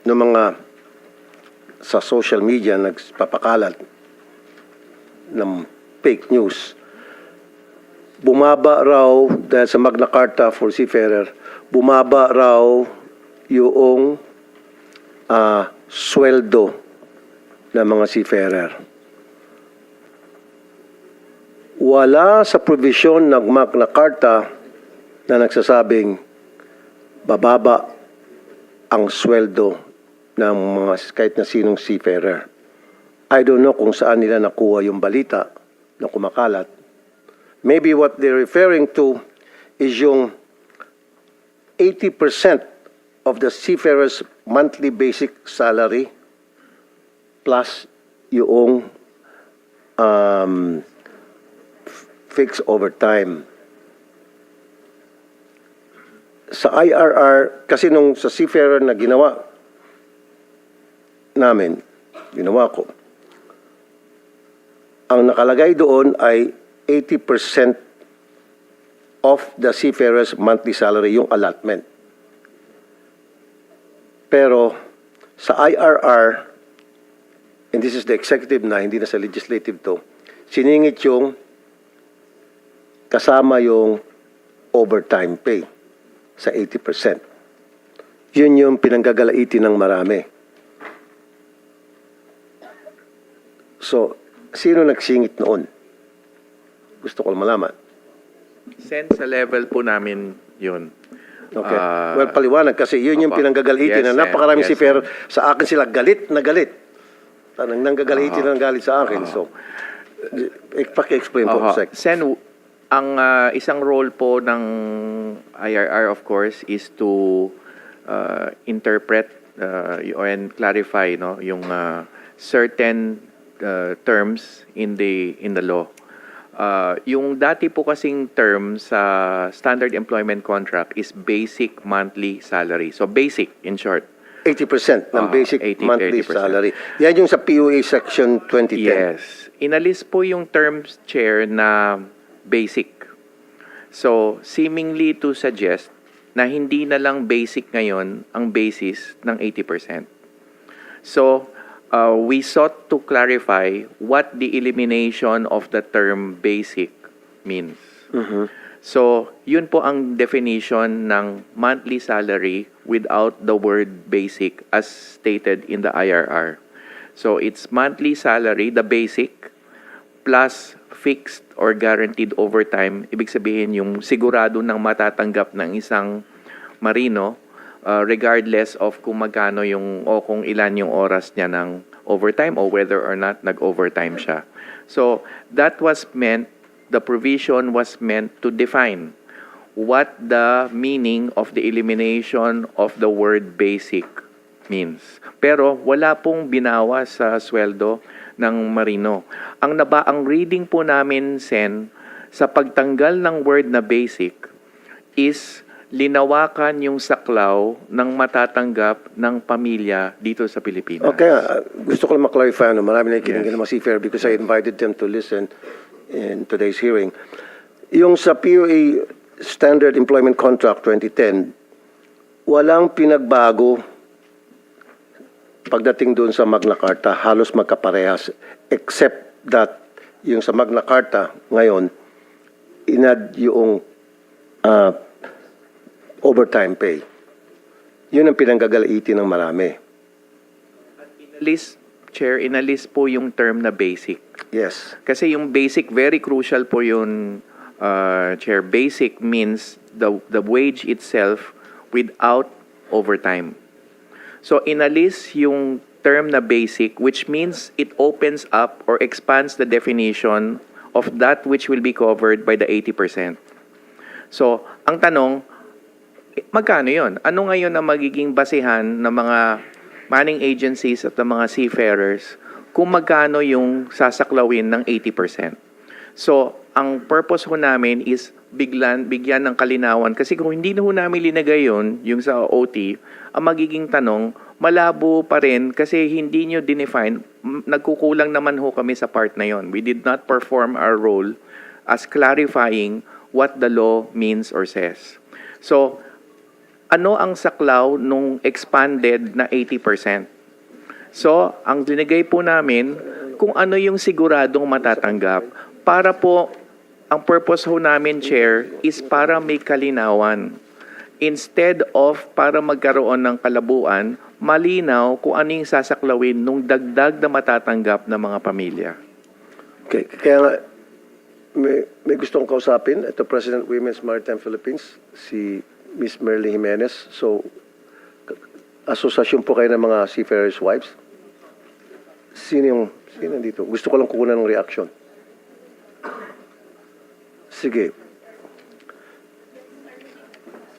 ng mga sa social media nagpapakalat ng fake news, bumaba raw dahil sa Magna Carta for seafarer, bumaba raw yung sweldo ng mga seafarer. wala sa provision ng Magna Carta na nagsasabing bababa ang sweldo ng mga kahit na sinong seafarer. I don't know kung saan nila nakuha yung balita na kumakalat. Maybe what they're referring to is yung 80% of the seafarer's monthly basic salary plus yung fixed overtime. Sa IRR, kasi nung sa seafarer na ginawa ko, ang nakalagay doon ay 80% of the seafarer's monthly salary, yung allotment. Pero sa IRR, and this is the executive na, hindi na sa legislative to, siningit yung kasama yung overtime pay sa 80%. Yun yung pinanggagalaiti ng marami. So, sino nagsingit noon? Gusto ko malaman. Sen, sa level po namin yun. Okay. Well, paliwanag kasi yun yung Opo. pinanggagalitin Yes, na napakaraming yes, seafarer. Sa akin sila galit na galit. Tanang nanggagalitin ng galit sa akin. So, paki-explain po, Sec. Sen, ang isang role po ng IRR, of course, is to interpret and clarify yung certain terms in the law. Yung dati po kasing term sa standard employment contract is basic monthly salary. So basic, in short. 80% ng basic 80%. monthly salary. Yan yung sa PUA Section 2010. Yes. Inalis po yung terms, Chair, na basic. So, seemingly to suggest na hindi na lang basic ngayon ang basis ng 80%. So, we sought to clarify what the elimination of the term basic means. So, yun po ang definition ng monthly salary without the word basic as stated in the IRR. So, it's monthly salary, the basic, plus fixed or guaranteed overtime. Ibig sabihin yung sigurado ng matatanggap ng isang marino regardless of kung magkano yung o kung ilan yung oras niya ng overtime or whether or not nag-overtime siya. So, that was meant, the provision was meant to define what the meaning of the elimination of the word basic means. Pero wala pong binawas sa sweldo ng marino. Ang reading po namin, Sen, sa pagtanggal ng word na basic is linawakan yung saklaw ng matatanggap ng pamilya dito sa Pilipinas. Okay, gusto ko lang maklarify, marami na ikinig ng mga seafarer because I invited them to listen in today's hearing. Yung sa PUA Standard Employment Contract 2010, walang pinagbago pagdating doon sa Magna Carta, halos magkaparehas, except that yung sa Magna Carta ngayon, inad yung overtime pay. Yun ang pinanggagalitin ng marami. Inalis po yung term na basic. Yes. Kasi yung basic, very crucial po yun, Chair. Basic means the wage itself without overtime. So inalis yung term na basic, which means it opens up or expands the definition of that which will be covered by the 80%. So, ang tanong, magkano yun? Ano ngayon ang magiging basihan ng mga manning agencies at ng mga seafarers kung magkano yung sasaklawin ng 80%? So, ang purpose ho namin is bigyan ng kalinawan. Kasi kung hindi na ho namin linagay yun, yung sa OT, ang magiging tanong, malabo pa rin kasi hindi nyo dinefine, nagkukulang naman ho kami sa part na yon. We did not perform our role as clarifying what the law means or says. So, ano ang saklaw nung expanded na 80%? So, ang linagay po namin, kung ano yung siguradong matatanggap, para po, ang purpose ho namin, Chair, is para may kalinawan. Instead of para magkaroon ng kalabuan, malinaw kung ano yung sasaklawin nung dagdag na matatanggap ng mga pamilya. Okay, kaya nga, may gusto kong kausapin. Ito, President Women's Maritime Philippines, si Miss Merly Jimenez. So, asosasyon po kayo ng mga seafarers' wives. Sino dito? Gusto ko lang kukunan ng reaction. Sige.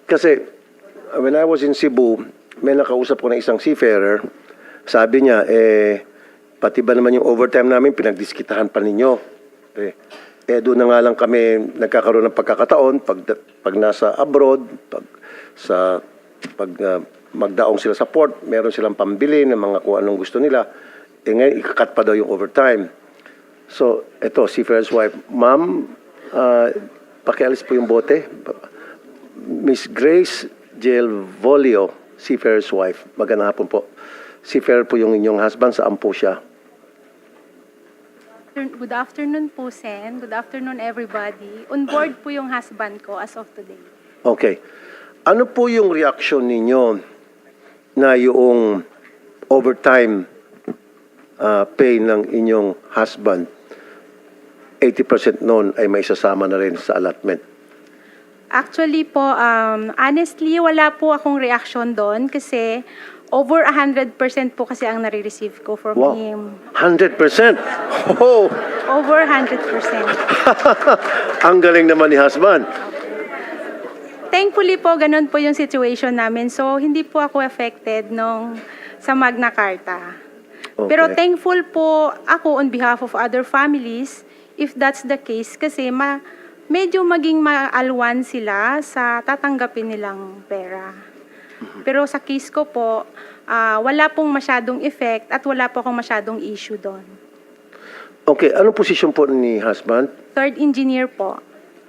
Kasi, when I was in Cebu, may nakausap ko na isang seafarer. Sabi niya, pati ba naman yung overtime namin, pinagdiskitahan pa ninyo. Doon na nga lang kami nagkakaroon ng pagkakataon pag nasa abroad, pag magdaong sila sa port, meron silang pambili ng mga kung anong gusto nila. Ngayon, ikakat pa daw yung overtime. So, eto, seafarer's wife. Ma'am, pakialis po yung bote. Miss Grace Gelvolio, seafarer's wife. Magandang hapon po. Seafarer po yung inyong husband. Saan po siya? Good afternoon po, Sen. Good afternoon, everybody. On board po yung husband ko as of today. Okay. Ano po yung reaction ninyo na yung overtime pay ng inyong husband, 80% noon ay may sasama na rin sa allotment? Actually po, honestly, wala po akong reaction doon kasi over 100% po kasi ang nare-receive ko from Wow. him. 100%? Oh! Over 100%. Ang galing naman ni husband. Thankfully po, ganun po yung situation namin. So, hindi po ako affected sa Magna Carta. Okay. Pero thankful po ako on behalf of other families if that's the case kasi medyo maging maalwan sila sa tatanggapin nilang pera. Pero sa case ko po, wala pong masyadong effect at wala po akong masyadong issue doon. Okay, anong posisyon po ni husband? Third engineer po.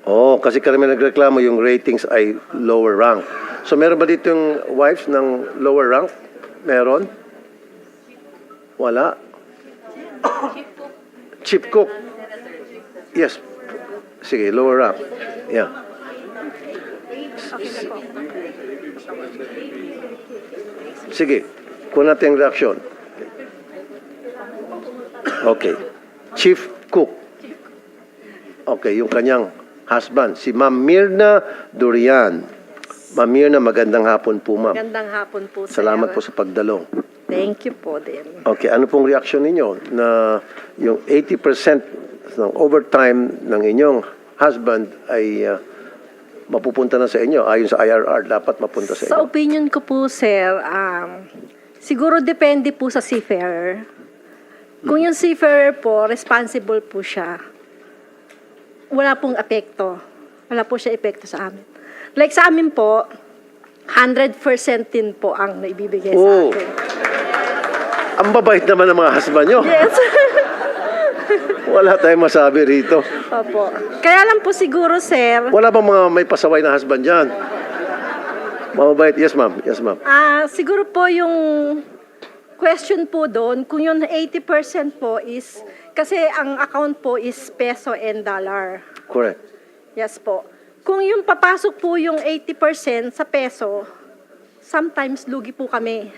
Oh, kasi karamihan nagreklamo yung ratings ay lower rank. So meron ba dito yung wives ng lower rank? Meron? Wala? Chief cook? Yes. Sige, lower rank. Yeah. Sige, kuha natin yung reaksyon. Okay. Chief cook. Okay, yung kanyang husband, si Ma'am Mirna Durian. Ma'am Mirna, magandang hapon po, ma'am. Magandang hapon po, sir. Salamat po sa pagdalo. Thank you po din. Okay, ano pong reaksyon ninyo na yung 80% ng overtime ng inyong husband ay mapupunta na sa inyo? Ayon sa IRR, dapat mapunta sa Sa inyo. opinion ko po, sir, siguro depende po sa seafarer. Kung yung seafarer po, responsible po siya, wala pong epekto. Wala po siya epekto sa amin. Like sa amin po, 100% din po ang naibibigay sa Oh. akin. Ang babait naman ng mga husband nyo. Yes. Wala tayong masabi rito. Opo. Kaya lang po siguro, sir, Wala bang mga may pasaway na husband dyan? Mababait? Yes, ma'am. Yes, ma'am. siguro po yung question po doon, kung yung 80% po is, kasi ang account po is peso and dollar. Correct. Yes po. Kung yung papasok po yung 80% sa peso, sometimes lugi po kami.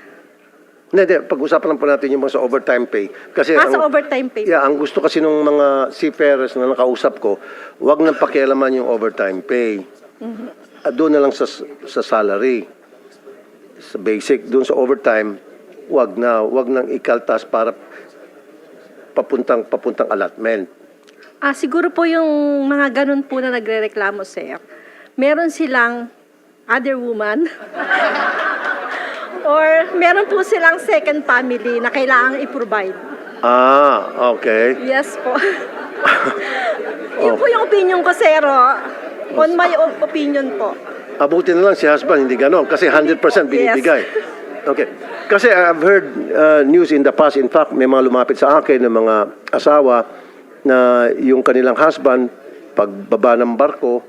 Hindi. Pag-usapan lang po natin yung mga sa overtime pay. Kasi Sa overtime pay. Yeah, ang gusto kasi ng mga seafarers na nakausap ko, wag nang pakialaman yung overtime pay. At doon na lang sa salary. Sa basic, doon sa overtime, wag nang ikaltas para papuntang allotment. Siguro po yung mga ganun po na nagrereklamo, sir, meron silang other woman or meron po silang second family na kailangang i-provide. Okay. Yes po. Yun po yung opinion ko, sir. On my opinion po. Abuti na lang si husband, hindi ganon. Kasi 100% binibigay. Okay. Kasi I've heard news in the past. In fact, may mga lumapit sa akin ng mga asawa na yung kanilang husband, pagbaba ng barko,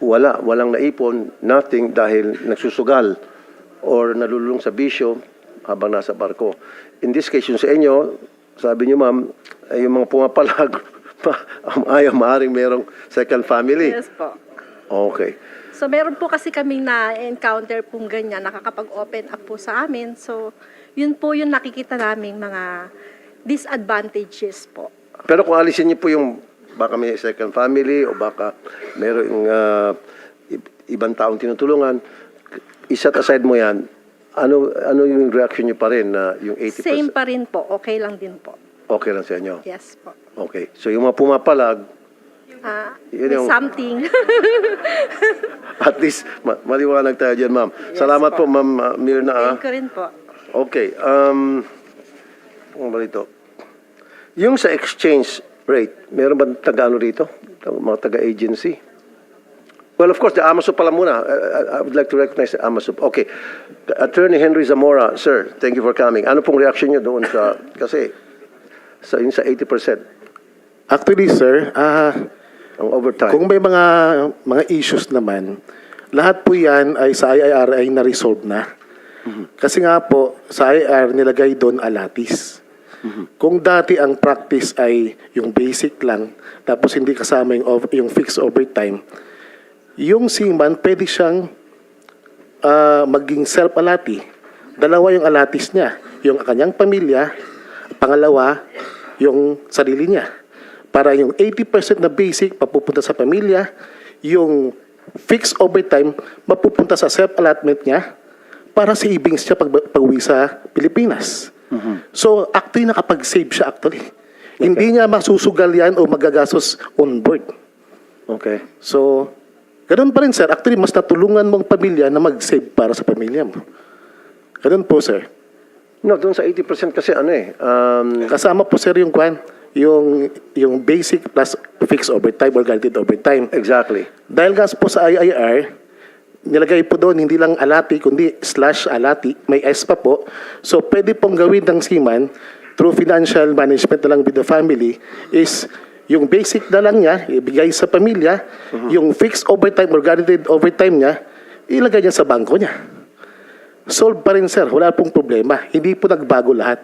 walang naipon, nothing, dahil nagsusugal or nalulung sa bisyo habang nasa barko. In this case, yung sa inyo, sabi niyo, ma'am, ay yung mga pumapalag, ayaw maaring merong second family. Yes po. Okay. So meron po kasi kaming na-encounter pong ganyan, nakakapag-open up po sa amin. So yun po yung nakikita naming mga disadvantages po. Pero kung alisin niyo po yung baka may second family o baka mayroong ibang taong tinutulungan, iset aside mo yan, ano yung reaction nyo pa rin na yung 80%? Same pa rin po. Okay lang din po. Okay lang sa inyo? Yes po. Okay. So yung mga pumapalag, yun May yung- something. at least maliwanag tayo dyan, ma'am. Salamat po, ma'am Mirna. Thank you rin po. Okay. Ano ba rito? Yung sa exchange rate, meron ba taga-ano rito? Mga taga-agency? Well, of course, the AMASUP pala muna. I would like to recognize the AMASUP. Okay. Attorney Henry Zamora, sir, thank you for coming. Ano pong reaction nyo doon sa, kasi, sa 80%, Actually, sir, ang overtime? kung may mga issues naman, lahat po yan ay sa IIR ay na-resolve na. Kasi nga po, sa IIR nilagay doon alatis. Kung dati ang practice ay yung basic lang, tapos hindi kasama yung fixed overtime, yung seaman pwede siyang maging self-alati. Dalawa yung alatis niya. Yung kanyang pamilya, pangalawa, yung sarili niya. Para yung 80% na basic papupunta sa pamilya, yung fixed overtime mapupunta sa self-allotment niya para savings siya pag-uwi sa Pilipinas. So, actually, nakapag-save siya actually. Hindi niya masusugal yan o magagastos on board. Okay. So, ganun pa rin, sir. Actually, mas natulungan mong pamilya na mag-save para sa pamilya mo. Ganun po, sir. No, doon sa 80% kasi Kasama po, sir, yung kwan, yung basic plus fixed overtime or guaranteed overtime. exactly. Dahil nga po sa IIR, nilagay po doon hindi lang alati, kundi /alati, may S pa po. So, pwede pong gawin ng seaman through financial management na lang with the family is yung basic na lang niya, ibigay sa pamilya, yung fixed overtime or guaranteed overtime niya, ilagay niya sa bangko niya. Solve pa rin, sir. Wala pong problema. Hindi po nagbago lahat.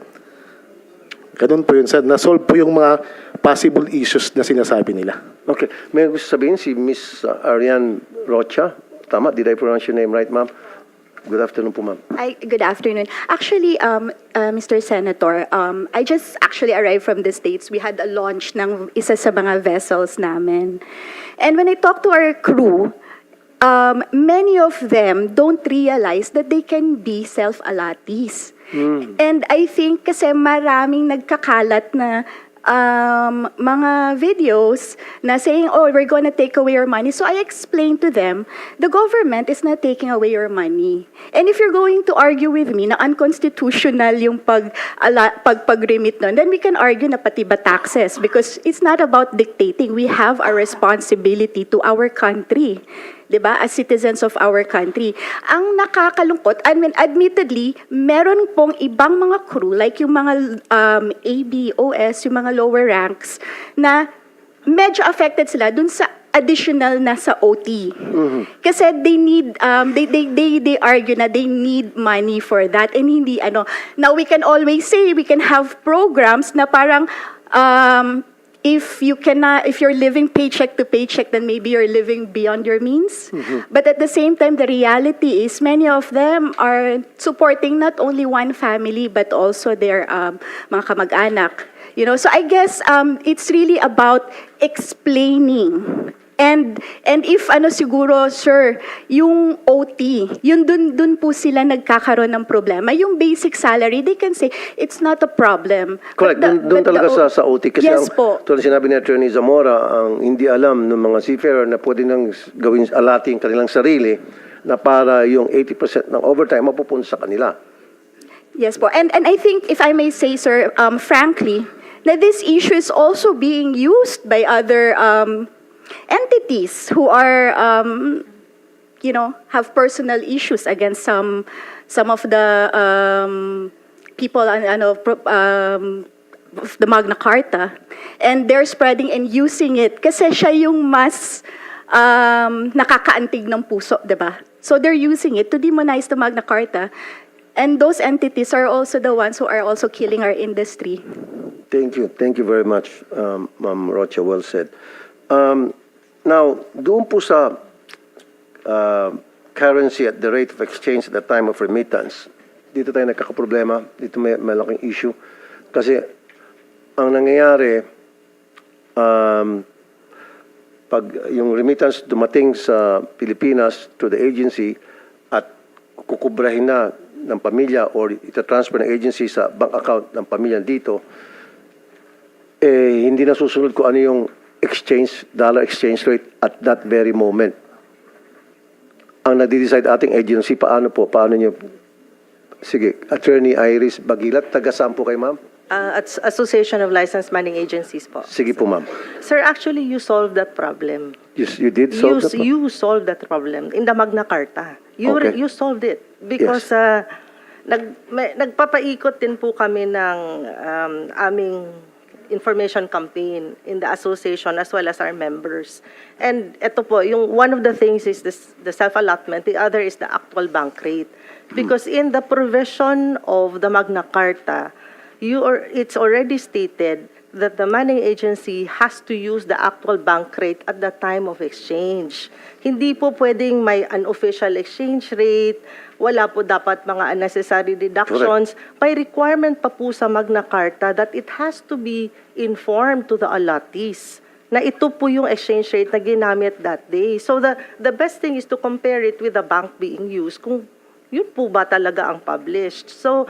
Ganun po yun, sir. Na-solve po yung mga possible issues na sinasabi nila. Okay. May gusto sabihin si Miss Ariane Rocha. Tama? Did I pronounce your name right, ma'am? Good afternoon po, ma'am. Good afternoon. Actually, Mr. Senator, I just actually arrived from the States. We had a launch ng isa sa mga vessels namin. And when I talk to our crew, many of them don't realize that they can be self-alatis. And I think kasi maraming nagkakalat na mga videos na saying, oh, we're going to take away your money. So I explained to them, the government is not taking away your money. And if you're going to argue with me na unconstitutional yung pag-remit nun, then we can argue na pati ba taxes because it's not about dictating. We have a responsibility to our country. Diba? As citizens of our country. Ang nakakalungkot, I mean, admittedly, meron pong ibang mga crew, like yung mga ABOS, yung mga lower ranks, na medyo affected sila dun sa additional na sa OT. Kasi they need, they argue na they need money for that. And hindi, now we can always say, we can have programs na parang, if you're living paycheck to paycheck, then maybe you're living beyond your means. But at the same time, the reality is many of them are supporting not only one family, but also their mga kamag-anak. So I guess it's really about explaining. And if siguro, sir, yung OT, yun dun po sila nagkakaroon ng problema. Yung basic salary, they can say, it's not a problem. Correct. Doon talaga sa OT. Kasi yes po. tulad sinabi ni Attorney Zamora, ang hindi alam ng mga seafarer na pwede nang gawin alati ang kanilang sarili na para yung 80% ng overtime mapupunta sa kanila. Yes po. And I think, if I may say, sir, frankly, that this issue is also being used by other entities who are, have personal issues against some of the people of the Magna Carta, and they're spreading and using it kasi siya yung mas nakakaantig ng puso, diba? So they're using it to demonize the Magna Carta, and those entities are also the ones who are also killing our industry. Thank you. Thank you very much, Ma'am Rocha. Well said. Now, doon po sa currency at the rate of exchange at the time of remittance, dito tayo nagkakaproblema, dito may malaking issue. Kasi ang nangyayari, pag yung remittance dumating sa Pilipinas to the agency at kukubrahin na ng pamilya or itatransfer ng agency sa bank account ng pamilya dito, hindi na susunod kung ano yung dollar exchange rate at that very moment. Ang nagde-decide ating agency, paano nyo? Sige, Attorney Iris Bagilat, taga saan po kayo, ma'am? At Association of Licensed Mining Agencies po. Sige po, ma'am. Sir, actually, you solved that problem. You did solve that? You solved that problem in the Magna Carta. Okay. You solved it because nagpapaikot din po kami ng aming information campaign in the association as well as our members. And ito po, one of the things is the self-allotment, the other is the actual bank rate. Because in the provision of the Magna Carta, it's already stated that the mining agency has to use the actual bank rate at the time of exchange. Hindi po pwedeng may unofficial exchange rate, wala po dapat mga unnecessary deductions. By requirement pa po sa Magna Carta that it has to be informed to the allottees na ito po yung exchange rate na ginamit that day. So the best thing is to compare it with the bank being used, kung yun po ba talaga ang published. So,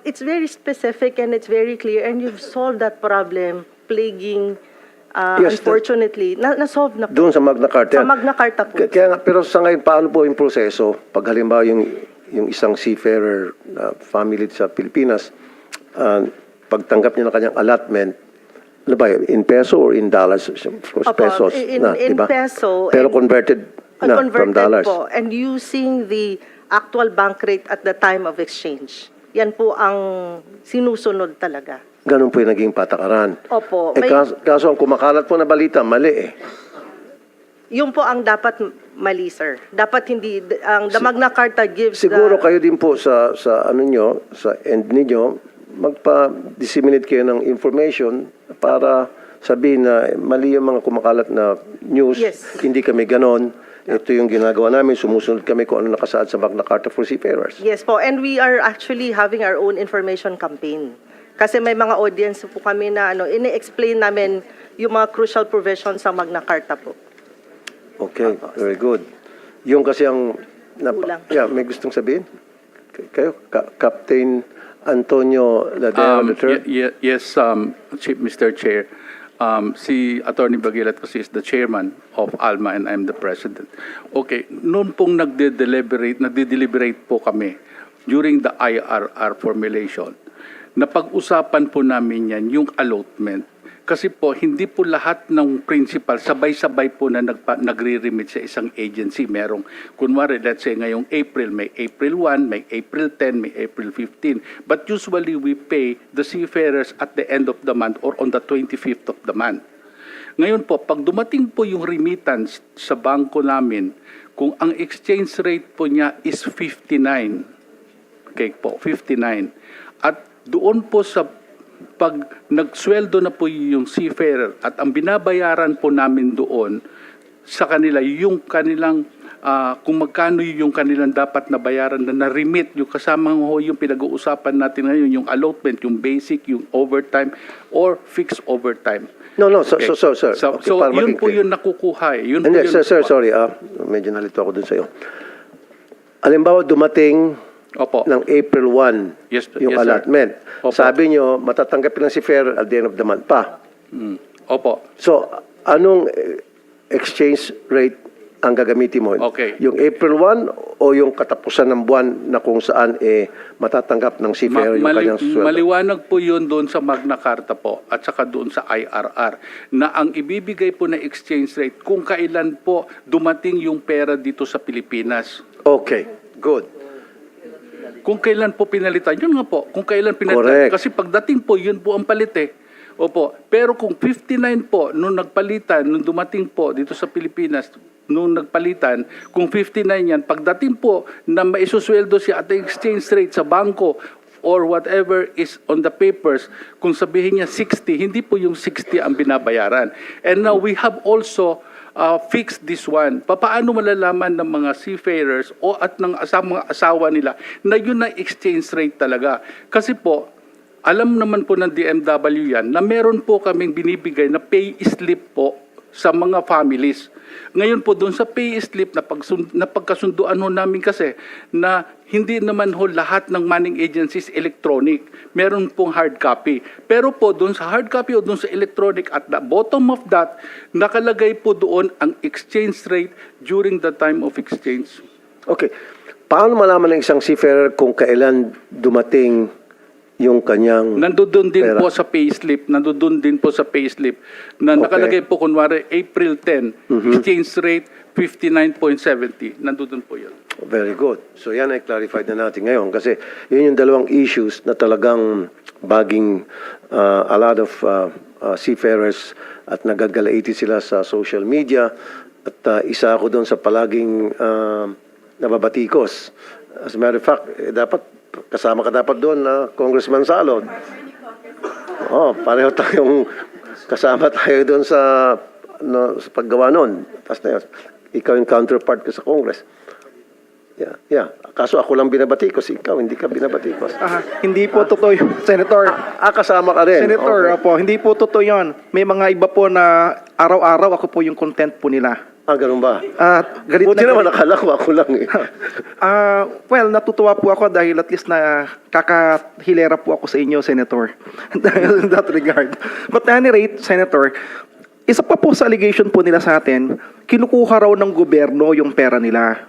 it's very specific and it's very clear, and you've solved that problem plaguing, Yes, unfortunately. Na-solve na po. Doon sa Magna Carta. Sa Magna Carta po. Kaya nga, pero sa ngayon, paano po yung proseso? Pag halimbawa yung isang seafarer family sa Pilipinas, pagtanggap niya ng kanyang allotment, ano ba yun? In peso or in dollars? Of course, Opo, pesos. in diba? peso. Pero and- converted na from converted dollars. po, and using the actual bank rate at the time of exchange. Yan po ang sinusunod talaga. Ganun po yung naging patakaran. Opo. Kaso ang kumakalat po na balita, mali eh. Yung po ang dapat mali, sir. Dapat hindi, the Magna Carta gives Siguro the... kayo din po sa ano nyo, sa end ninyo, magpa-disseminate kayo ng information para sabihin na mali yung mga kumakalat na news. Yes. Hindi kami ganon. Ito yung ginagawa namin. Sumusunod kami kung ano nakasaad sa Magna Carta for Seafarers. Yes po, and we are actually having our own information campaign. Kasi may mga audience po kami na ini-explain namin yung mga crucial provisions sa Magna Carta po. Okay, very good. Yung kasi ang... Kulang. Yeah, may gustong sabihin? Kayo, Captain Antonio Ladera III? Yes, Mr. Chair. Si Attorney Bagilat kasi is the chairman of ALMA and I'm the president. Okay, noon pong nagde-deliberate po kami during the IRR formulation, napag-usapan po namin yan, yung allotment. Kasi po, hindi po lahat ng principal sabay-sabay po na nagre-remit sa isang agency. Merong, kunwari, let's say ngayong April, may April 1, may April 10, may April 15. But usually we pay the seafarers at the end of the month or on the 25th of the month. Ngayon po, pag dumating po yung remittance sa bangko namin, kung ang exchange rate po niya is 59, okay po, 59, at doon po sa pag nagsweldo na po yung seafarer at ang binabayaran po namin doon sa kanila, yung kanilang, kung magkano yung kanilang dapat na bayaran na na-remit, yung kasama ho yung pinag-uusapan natin ngayon, yung allotment, yung basic, yung overtime, or fixed overtime. No, sir. Okay. Okay, So para yun maging po clear. yung nakukuha eh. Yun Hindi, po yun, sir, sorry. Medyo nalito ako dun sa'yo. Alimbawa, dumating Opo. ng April 1 Yes, yung yes, sir. allotment. Opo. Sabi nyo, matatanggapin ng si Fair at the end of the month pa. Opo. So, anong exchange rate ang gagamitin mo? Okay. Yung April 1 o yung katapusan ng buwan na kung saan matatanggap ng si Fair yung kanyang sweldo? Maliwanag po yun doon sa Magna Carta po at saka doon sa IRR na ang ibibigay po na exchange rate kung kailan po dumating yung pera dito sa Pilipinas. Okay, good. Kung kailan po pinalitan, yun nga po, kung kailan pinalitan. Correct. Kasi pagdating po, yun po ang palit eh. Opo. Pero kung 59 po, nung nagpalitan, nung dumating po dito sa Pilipinas, nung nagpalitan, kung 59 yan, pagdating po na maisusweldo siya at exchange rate sa bangko or whatever is on the papers, kung sabihin niya 60, hindi po yung 60 ang binabayaran. And now we have also fix this one. Paano malalaman ng mga seafarers o at ng mga asawa nila na yun na exchange rate talaga? Kasi po, alam naman po ng DMW yan na meron po kaming binibigay na pay slip po sa mga families. Ngayon po doon sa pay slip na pagkasunduan ho namin kasi na hindi naman ho lahat ng money agencies electronic. Meron pong hard copy. Pero po doon sa hard copy o doon sa electronic at the bottom of that, nakalagay po doon ang exchange rate during the time of exchange. Okay. Paano malaman ng isang seafarer kung kailan dumating yung kanyang Nandoon din pera? po sa payslip, nandoon din po sa payslip na Okay. nakalagay po kunwari April 10, exchange rate 59.70. Nandoon po 'yun. Very good. So yan ay clarified na natin ngayon kasi yun yung dalawang issues na talagang baging a lot of seafarers at nagagalaiti sila sa social media at isa ako doon sa palaging nababatikos. As a matter of fact, dapat kasama ka dapat doon na Congressman Salod. Oh, pareho tayong kasama tayo doon sa paggawa noon. Tapos na yun, ikaw yung counterpart ko sa Congress. Yeah. Kaso ako lang binabatikos, ikaw hindi ka binabatikos. Hindi po totoo yun, Senator. Kasama ka rin. Senator, Okay. opo, hindi po totoo yun. May mga iba po na araw-araw ako po yung content po nila. Ganun ba? Galit Buti na naman galit. akala ko ako lang eh. Well, natutuwa po ako dahil at least na kakahilera po ako sa inyo, Senator. Dahil in that regard. But at any rate, Senator, isa pa po sa allegation po nila sa atin, kinukuha raw ng gobyerno yung pera nila.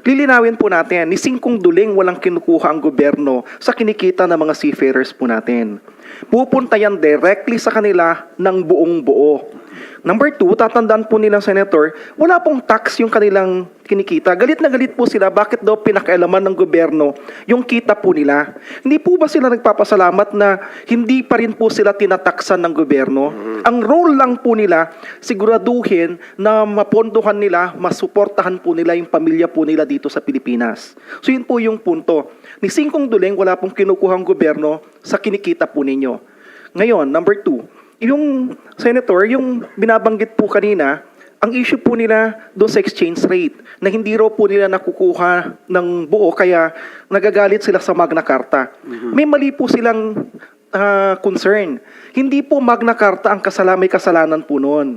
Lilinawin po natin, ni Singkong Duling walang kinukuha ang gobyerno sa kinikita ng mga seafarers po natin. Pupunta yan directly sa kanila ng buong buo. Number 2, tatandaan po nila, Senator, wala pong tax yung kanilang kinikita. Galit na galit po sila, bakit daw pinakailaman ng gobyerno yung kita po nila. Hindi po ba sila nagpapasalamat na hindi pa rin po sila tinataksan ng gobyerno? Ang role lang po nila, siguraduhin na mapondohan nila, masuportahan po nila yung pamilya po nila dito sa Pilipinas. So yun po yung punto. Ni Singkong Duling, wala pong kinukuhang gobyerno sa kinikita po ninyo. Ngayon, number 2, yung Senator, yung binabanggit po kanina, ang issue po nila doon sa exchange rate, na hindi raw po nila nakukuha ng buo, kaya nagagalit sila sa Magna Carta. May mali po silang concern. Hindi po Magna Carta ang may kasalanan po noon.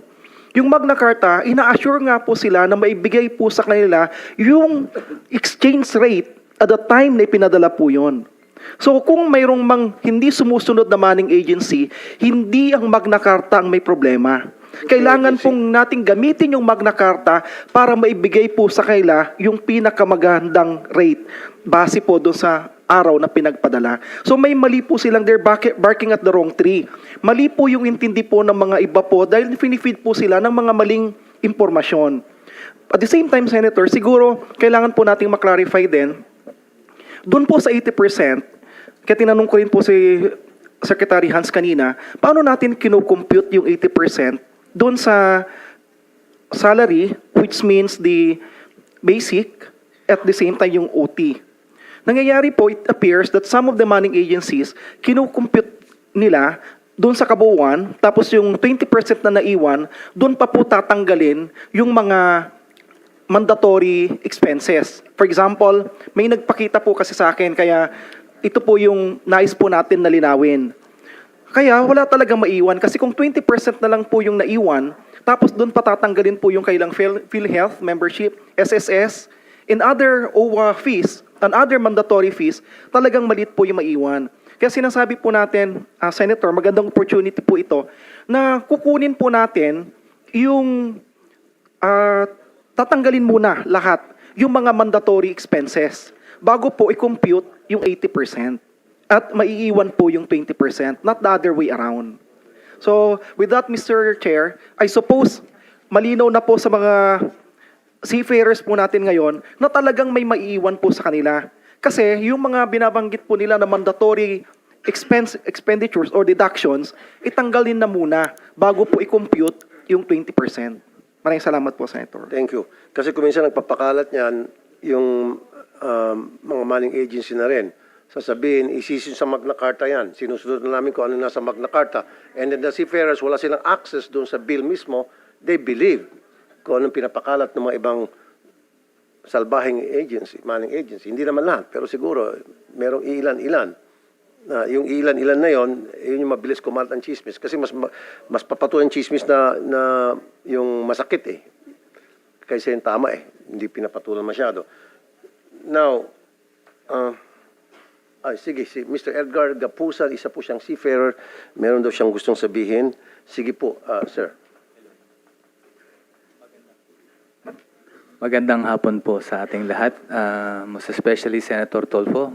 Yung Magna Carta, ina-assure nga po sila na maibigay po sa kanila yung exchange rate at the time na ipinadala po yon. So kung mayroong hindi sumusunod na manning agency, hindi ang Magna Carta ang may problema. Kailangan pong nating gamitin yung Magna Carta para maibigay po sa kanila yung pinakamagandang rate base po doon sa araw na pinagpadala. So may mali po silang they're barking at the wrong tree. Mali po yung intindi po ng mga iba po dahil finifeed po sila ng mga maling impormasyon. At the same time, Senator, siguro kailangan po nating maklarify din doon po sa 80%, kaya tinanong ko rin po si Secretary Hans kanina, paano natin kinocompute yung 80% doon sa salary, which means the basic, at the same time yung OT. Nangyayari po, it appears that some of the manning agencies, kinocompute nila doon sa kabuuan, tapos yung 20% na naiwan, doon pa po tatanggalin yung mga mandatory expenses. For example, may nagpakita po kasi sa akin, kaya ito po yung nais po natin na linawin. Kaya wala talagang maiwan kasi kung 20% na lang po yung naiwan, tapos doon patatanggalin po yung kailang PhilHealth membership, SSS, and other OWA fees, and other mandatory fees, talagang maliit po yung maiwan. Kaya sinasabi po natin, Senator, magandang opportunity po ito, na kukunin po natin yung tatanggalin muna lahat yung mga mandatory expenses bago po i-compute yung 80%. At maiiwan po yung 20%, not the other way around. So, with that, Mr. Chair, I suppose malinaw na po sa mga seafarers po natin ngayon na talagang may maiiwan po sa kanila. Kasi yung mga binabanggit po nila na mandatory expenditures or deductions, itanggalin na muna bago po i-compute yung 20%. Maraming salamat po, Senator. Thank you. Kasi kung minsan nagpapakalat niyan, yung mga manning agency na rin, sasabihin, isisin sa Magna Carta yan. Sinusunod na namin kung ano nasa Magna Carta. And then the seafarers, wala silang access doon sa bill mismo. They believe kung anong pinapakalat ng mga ibang salbahing agency, manning agency. Hindi naman lahat, pero siguro merong ilan-ilan yung ilan-ilan na yon, yun yung mabilis kumalat ang chismis. Kasi mas papatuloy ang chismis na yung masakit eh. Kaysa yung tama eh. Hindi pinapatulan masyado. Now, sige, si Mr. Edgar Gapusan, isa po siyang seafarer. Meron daw siyang gustong sabihin. Sige po, sir. Magandang hapon po sa ating lahat, most especially Senator Tolfo.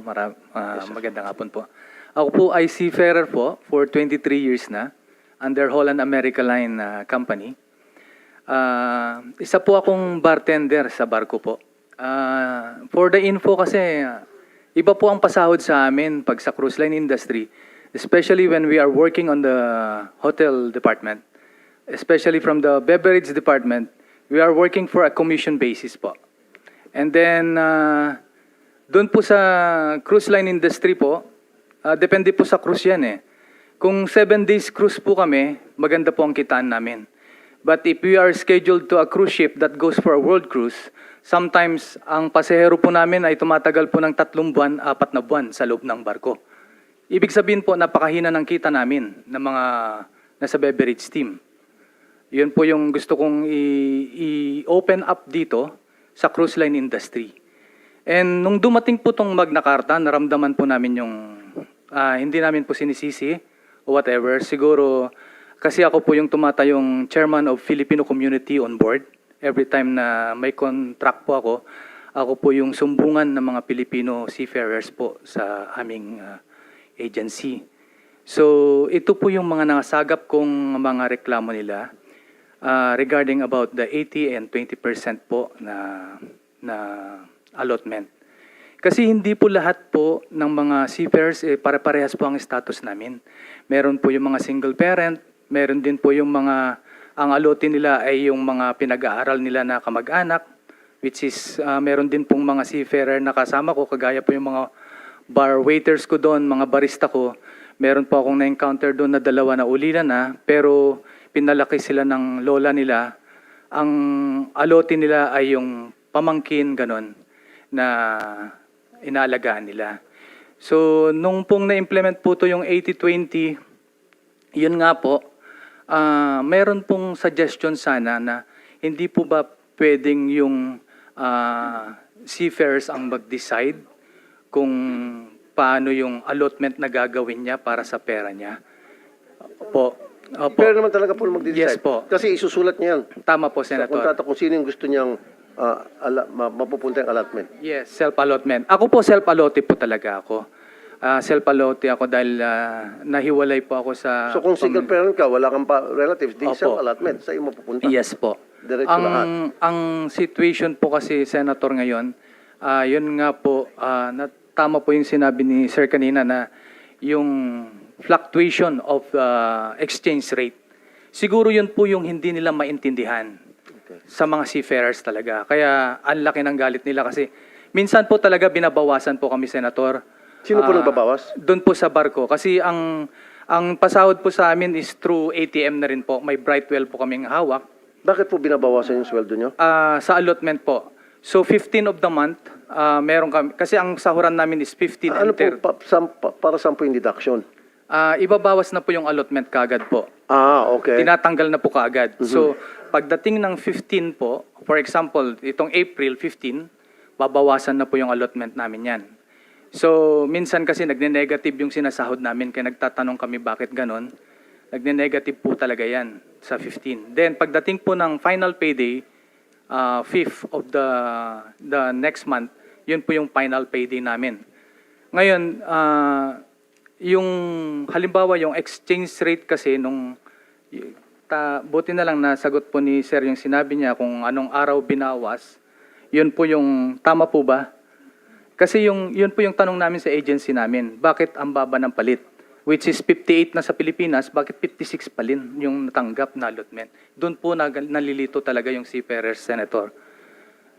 Magandang hapon po. Ako po ay seafarer po for 23 years na under Holland America Line Company. Isa po akong bartender sa barko po. For the info kasi, iba po ang pasahod sa amin pag sa cruise line industry, especially when we are working on the hotel department, especially from the beverage department. We are working for a commission basis po. And then, doon po sa cruise line industry po, depende po sa cruise yan eh. Kung 7 days cruise po kami, maganda po ang kitaan namin. But if we are scheduled to a cruise ship that goes for a world cruise, sometimes ang pasahero po namin ay tumatagal po ng 3 buwan, 4 na buwan sa loob ng barko. Ibig sabihin po, napakahina ng kita namin ng mga nasa beverage team. Yun po yung gusto kong i-open up dito sa cruise line industry. And nung dumating po tong Magna Carta, naramdaman po namin yung, hindi namin po sinisisi o whatever. Siguro, kasi ako po yung tumatayong chairman of Filipino community on board. Every time na may contract po ako po yung sumbungan ng mga Filipino seafarers po sa aming agency. So, ito po yung mga nasagap kong mga reklamo nila. Regarding about the 80 and 20% po na allotment. Kasi hindi po lahat po ng mga seafarers pare-parehas po ang status namin. Meron po yung mga single parent, meron din po yung mga ang allotment nila ay yung mga pinag-aaral nila na kamag-anak, which is meron din pong mga seafarer na kasama ko, kagaya po yung mga bar waiters ko doon, mga barista ko. Meron po akong na-encounter doon na 2 na ulilan na, pero pinalaki sila ng lola nila. Ang allotment nila ay yung pamangkin, ganon, na inaalagaan nila. So, nung pong na-implement po to yung 80-20, yun nga po, meron pong suggestion sana na hindi po ba pwedeng yung seafarers ang mag-decide kung paano yung allotment na gagawin niya para sa pera niya. Opo. Pero naman talaga po mag-decide. Yes po. Kasi isusulat niya yan. Tama po, Sa Senator. kontrata kung sino yung gusto niyang mapupunta yung allotment. Yes, self-allotment. Ako po self-allotted po talaga ako. Self-allotted ako dahil nahiwalay po ako sa... So kung single parent ka, wala kang relatives, di Opo. self-allotment, sa iyo mapupunta. Yes po. Diretso lahat. Ang situation po kasi, Senator, ngayon, yun nga po, tama po yung sinabi ni Sir kanina na yung fluctuation of exchange rate. Siguro yun po yung hindi nila maintindihan sa mga seafarers talaga. Kaya ang laki ng galit nila kasi minsan po talaga binabawasan po kami, Senator. Sino po nagbabawas? Doon po sa barko. Kasi ang pasahod po sa amin is through ATM na rin po. May Brightwell po kaming hawak. Bakit po binabawasan yung sweldo nyo? Sa allotment po. So 15 of the month, meron kami. Kasi ang sahuran namin is 15 Ano and po, para saan po yung deduction? ibabawas na po yung allotment kaagad po. Okay. Tinatanggal na po kaagad. So, pagdating ng 15 po, for example, itong April 15, babawasan na po yung allotment namin yan. So, minsan kasi nagne-negative yung sinasahod namin, kaya nagtatanong kami bakit ganon. Nagne-negative po talaga yan sa 15. Then, pagdating po ng final payday, 5th of the next month, yun po yung final payday namin. Ngayon, yung halimbawa yung exchange rate kasi nung buti na lang nasagot po ni Sir yung sinabi niya kung anong araw binawas, yun po yung tama po ba? Kasi yun po yung tanong namin sa agency namin, bakit ang baba ng palit? Which is 58 na sa Pilipinas, bakit 56 pa rin yung natanggap na allotment? Doon po nalilito talaga yung seafarers, Senator.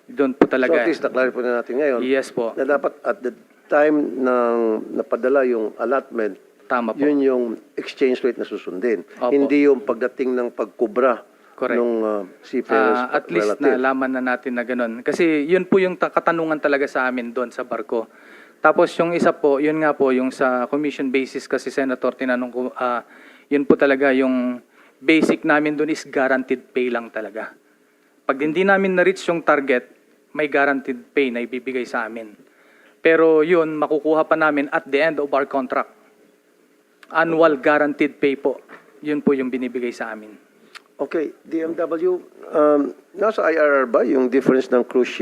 Doon po talaga. So at least na-clarify na natin ngayon. Yes po. Na dapat at the time ng napadala yung allotment, Tama po. yun yung exchange rate na susundin. Opo. Hindi yung pagdating ng pagkubra Correct. ng seafarers At least relative. nalaman na natin na ganun. Kasi yun po yung katanungan talaga sa amin doon sa barko. Tapos yung isa po, yun nga po, yung sa commission basis kasi Senator, tinanong ko, yun po talaga yung basic namin dun is guaranteed pay lang talaga. Pag hindi namin na-reach yung target, may guaranteed pay na ibibigay sa amin. Pero yun, makukuha pa namin at the end of our contract. Annual guaranteed pay po. Yun po yung binibigay sa amin. Okay, DMW, nasa IRR ba yung difference ng cruise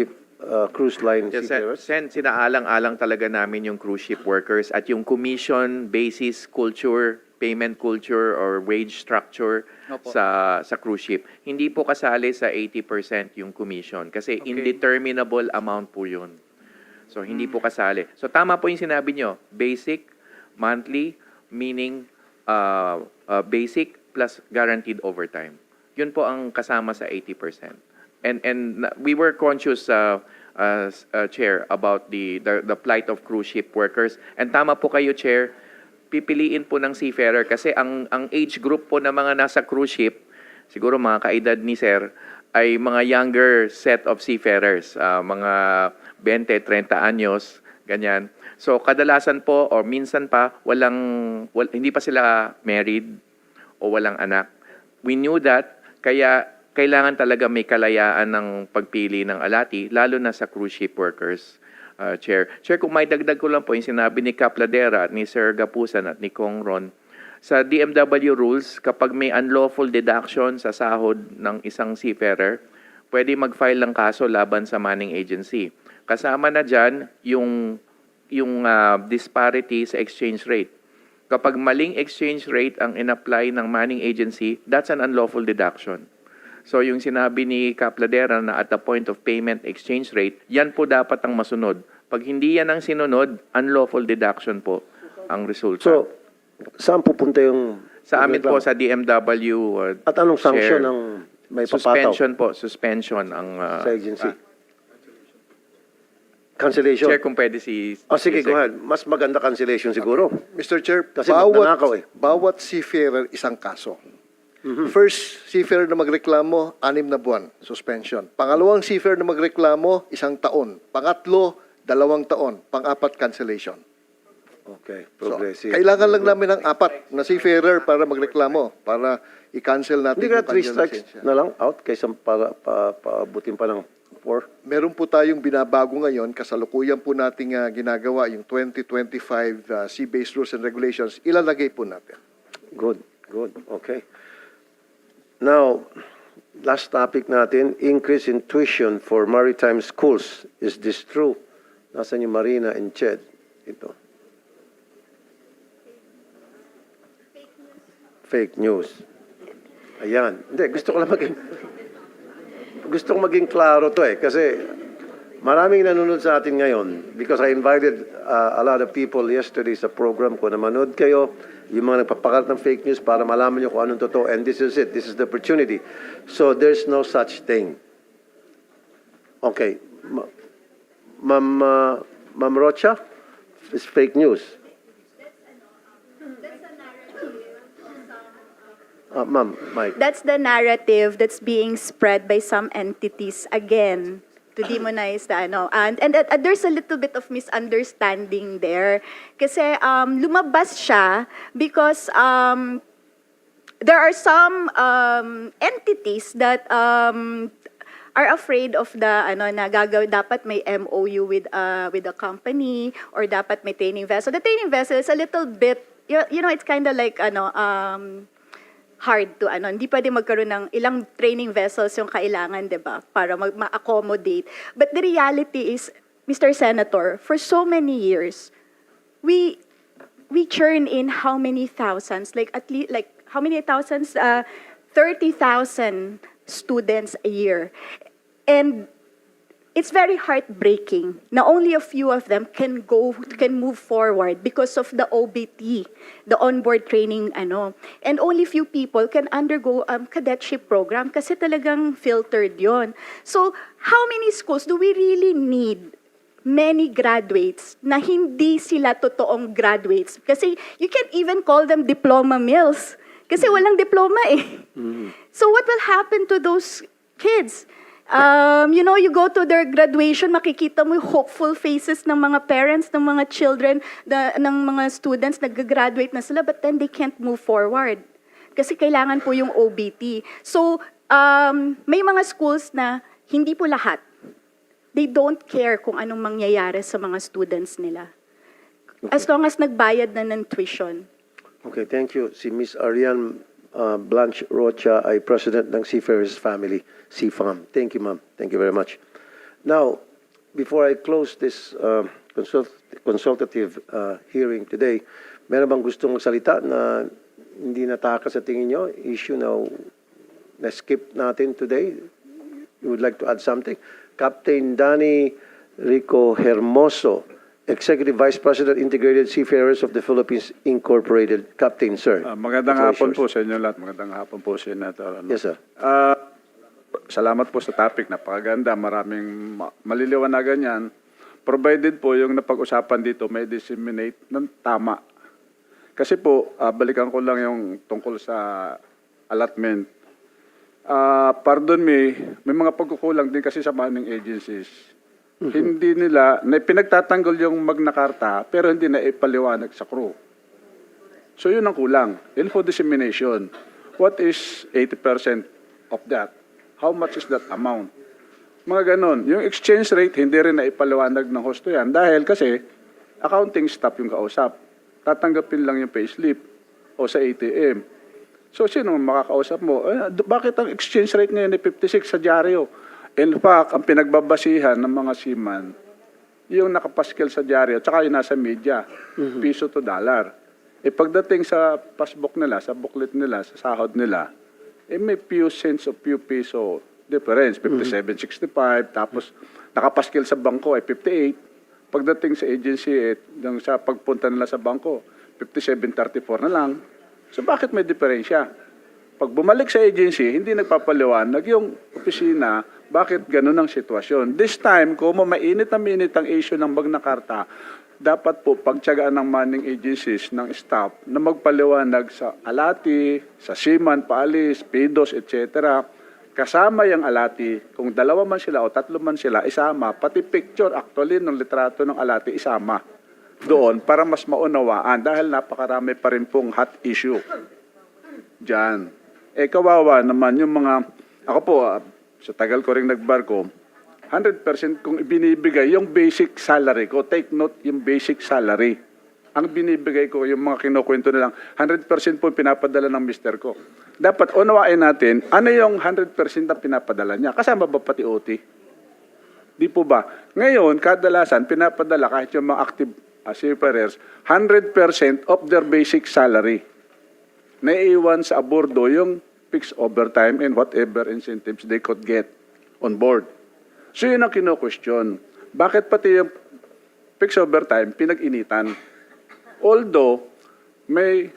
line Yes, seafarers? Sen, sinaalang-alang talaga namin yung cruise ship workers at yung commission basis culture, payment culture or wage structure Opo. sa cruise ship. Hindi po kasali sa 80% yung commission kasi Okay. indeterminable amount po yun. So hindi po kasali. So tama po yung sinabi nyo, basic, monthly, meaning basic plus guaranteed overtime. Yun po ang kasama sa 80%. And we were conscious, Chair, about the plight of cruise ship workers. And tama po kayo, Chair, pipiliin po ng seafarer kasi ang age group po ng mga nasa cruise ship, siguro mga kaedad ni Sir, ay mga younger set of seafarers, mga 20, 30 anyos, ganyan. So kadalasan po or minsan pa hindi pa sila married o walang anak. We knew that, kaya kailangan talaga may kalayaan ng pagpili ng alati, lalo na sa cruise ship workers, Chair. Chair, kung may dagdag ko lang po yung sinabi ni Cap Ladera at ni Sir Gapusan at ni Kong Ron, sa DMW rules, kapag may unlawful deduction sa sahod ng isang seafarer, pwede mag-file ng kaso laban sa manning agency. Kasama na dyan yung disparity sa exchange rate. Kapag maling exchange rate ang in-apply ng manning agency, that's an unlawful deduction. So yung sinabi ni Cap Ladera na at the point of payment exchange rate, yan po dapat ang masunod. Pag hindi yan ang sinunod, unlawful deduction po ang resulta. So, saan pupunta yung... sa amin po, sa DMW, At anong sanction Chair, ng may papataw suspension po, suspension ang... sa agency? Cancellation? Chair, kung pwede Sige, go ahead. Mas maganda cancellation siguro. Mr. Chair, Kasi magnanakaw eh. bawat seafarer isang kaso. First seafarer na magreklamo, 6 na buwan, suspension. Pangalawang seafarer na magreklamo, 1 taon. Pangatlo, 2 taon. Pang-apat, cancellation. Okay, So, progressive. kailangan lang namin ng 4 na seafarer para magreklamo, para i-cancel natin Hindi ka yung 3 kanyang strikes lisensya. na lang out kaysa paabutin pa ng 4? Meron po tayong binabago ngayon, kasalukuyan po nating ginagawa yung 2025 Sea-Based Rules and Regulations, ilalagay po natin. Good, good. Okay. Now, last topic natin, increase in tuition for maritime schools. Is this true? Nasaan yung Marina and Ched? Ito. Fake news. Ayan. Hindi, gusto ko maging klaro to kasi maraming nanonood sa atin ngayon because I invited a lot of people yesterday sa program ko na manood kayo, yung mga nagpapakalat ng fake news para malaman nyo kung anong totoo. And this is it. This is the opportunity. So there's no such thing. Okay. Ma'am Rocha, it's fake news. Ma'am, Mike. That's the narrative that's being spread by some entities again to demonize the ano. And there's a little bit of misunderstanding there. Kasi lumabas siya because there are some entities that are afraid of the na dapat may MOU with the company or dapat may training vessel. The training vessel is a little bit it's kind of like hard to hindi pwede magkaroon ng ilang training vessels yung kailangan, 'di ba, para ma-accommodate. But the reality is, Mr. Senator, for so many years, we churn in how many thousands, at least how many thousands, 30,000 students a year. And it's very heartbreaking na only a few of them can move forward because of the OBT, the onboard training and only few people can undergo cadetship program kasi talagang filtered yon. So how many schools do we really need many graduates na hindi sila totoong graduates? Kasi you can't even call them diploma mills kasi walang diploma eh. So what will happen to those kids? You go to their graduation, makikita mo yung hopeful faces ng mga parents, ng mga children, ng mga students, nag-graduate na sila, but then they can't move forward. Kasi kailangan po yung OBT. So, may mga schools na hindi po lahat. They don't care kung anong mangyayari sa mga students nila. As long as nagbayad na ng tuition. Okay, thank you. Si Miss Ariane Blanche Rocha ay president ng Seafarers Family, CFAM. Thank you, ma'am. Thank you very much. Now, before I close this consultative hearing today, meron bang gustong magsalita na hindi nataka sa tingin nyo? Issue na skip natin today? You would like to add something? Captain Danny Rico Hermoso, Executive Vice President, Integrated Seafarers of the Philippines Incorporated. Captain, sir. Magandang the floor is hapon po yours. sa inyo lahat. Magandang hapon po, Senator. Yes, sir. Salamat po sa topic. Napakaganda. Maraming maliliwanagan yan. Provided po yung napag-usapan dito may disseminate ng tama. Kasi po, balikan ko lang yung tungkol sa allotment. Pardon me, may mga pagkukulang din kasi sa manning agencies. Hindi nila, pinagtatanggol yung Magna Carta, pero hindi na ipaliwanag sa crew. So yun ang kulang. Info dissemination. What is 80% of that? How much is that amount? Mga ganon. Yung exchange rate, hindi rin na ipaliwanag ng hosto yan. Dahil kasi, accounting staff yung kausap. Tatanggapin lang yung payslip o sa ATM. So, sino makakausap mo? Bakit ang exchange rate ngayon ay 56 sa dyaryo? In fact, ang pinagbabasihan ng mga seaman, yung nakapaskel sa dyaryo, tsaka yung nasa media, piso to dollar. Pagdating sa passbook nila, sa booklet nila, sa sahod nila, may few cents o few piso difference, 57.65, tapos nakapaskel sa bangko ay 58. Pagdating sa agency, sa pagpunta nila sa bangko, 57.34 na lang. So bakit may diferensya? Pag bumalik sa agency, hindi nagpapaliwanag yung opisina, bakit ganun ang sitwasyon. This time, kung mainit na mainit ang issue ng Magna Carta, dapat po pagtiyagaan ng manning agencies, ng staff, na magpaliwanag sa alati, sa seaman, paalis, PIDOS, etc. Kasama yung alati, kung 2 man sila o 3 man sila, isama. Pati picture actually ng litrato ng alati, isama doon para mas maunawaan dahil napakarami pa rin pong hot issue dyan. Kawawa naman yung mga, ako po, sa tagal ko rin nagbarko, 100% kung ibinibigay yung basic salary ko, take note yung basic salary. Ang binibigay ko, yung mga kinukwento nilang, 100% po pinapadala ng mister ko. Dapat unawain natin, ano yung 100% na pinapadala niya? Kasama ba pati OT? Di po ba? Ngayon, kadalasan, pinapadala kahit yung mga active seafarers, 100% of their basic salary. Naiiwan sa abordo yung fixed overtime and whatever incentives they could get on board. So yun ang kino-question. Bakit pati yung fixed overtime pinag-initan? Although, may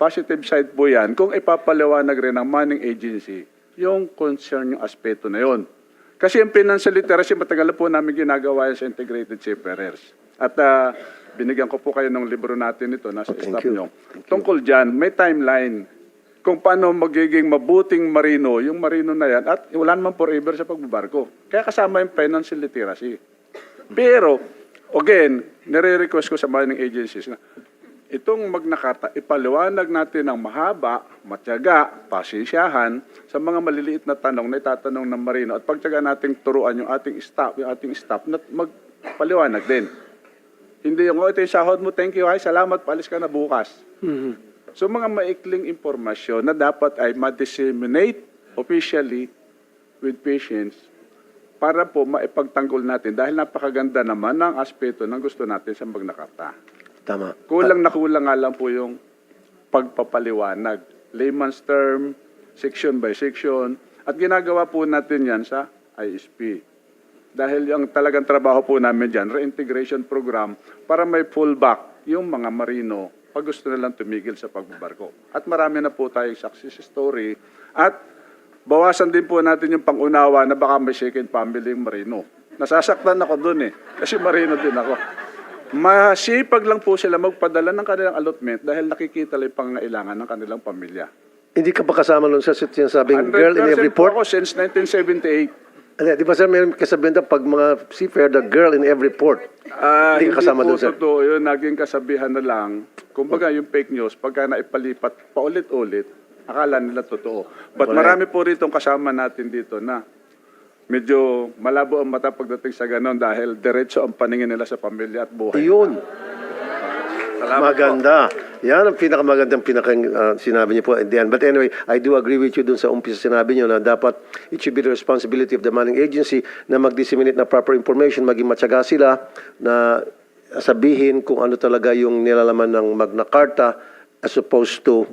positive side po yan kung ipapaliwanag rin ng manning agency yung concern yung aspeto na yun. Kasi yung financial literacy, matagal na po namin ginagawa yan sa integrated seafarers. At binigyan ko po kayo ng libro natin ito, nasa staff nyo. Tungkol dyan, may timeline kung paano magiging mabuting marino, yung marino na yan, at wala naman forever sa pagbabarko. Kaya kasama yung financial literacy. Pero, again, nire-request ko sa mining agencies na itong Magna Carta, ipaliwanag natin ng mahaba, matyaga, pasensyahan sa mga maliliit na tanong na itatanong ng marino at pagtyaga nating turuan yung ating staff na magpaliwanag din. Hindi yung, ito yung sahod mo, thank you, ay, salamat, paalis ka na bukas. So mga maikling impormasyon na dapat ay ma-disseminate officially with patience para po maipagtanggol natin dahil napakaganda naman ng aspeto ng gusto natin sa Magna Carta. Tama. Kulang na kulang nga lang po yung pagpapaliwanag. Layman's term, section by section, at ginagawa po natin yan sa ISP. Dahil yung talagang trabaho po namin dyan, reintegration program, para may fallback yung mga marino pag gusto nilang tumigil sa pagbabarko. At marami na po tayong success story. At bawasan din po natin yung pangunawa na baka may second family yung marino. Nasasaktan ako dun kasi marino din ako. Masipag lang po sila magpadala ng kanilang allotment dahil nakikita lang yung pangangailangan ng kanilang pamilya. Hindi ka ba kasama nun sa sinasabing girl in every 100% po port? ako since 1978. Di ba sir, may kasabihan na pag mga seafarer, the girl in every port. Hindi ka kasama po doon, sir. totoo yun, naging kasabihan na lang. Kumbaga yung fake news, pagka naipalipat paulit-ulit, akala nila totoo. But Correct. marami po rito kasama natin dito na medyo malabo ang mata pagdating sa ganon dahil diretso ang paningin nila sa pamilya at buhay. Yun. Salamat Maganda. Yan ang pinakamagandang sinabi niyo po at the end. But anyway, I do agree with you dun sa umpisa sinabi niyo na dapat it should be the responsibility of the manning agency na mag-disseminate na proper information, maging matyaga sila na sabihin kung ano talaga yung nilalaman ng Magna Carta as opposed to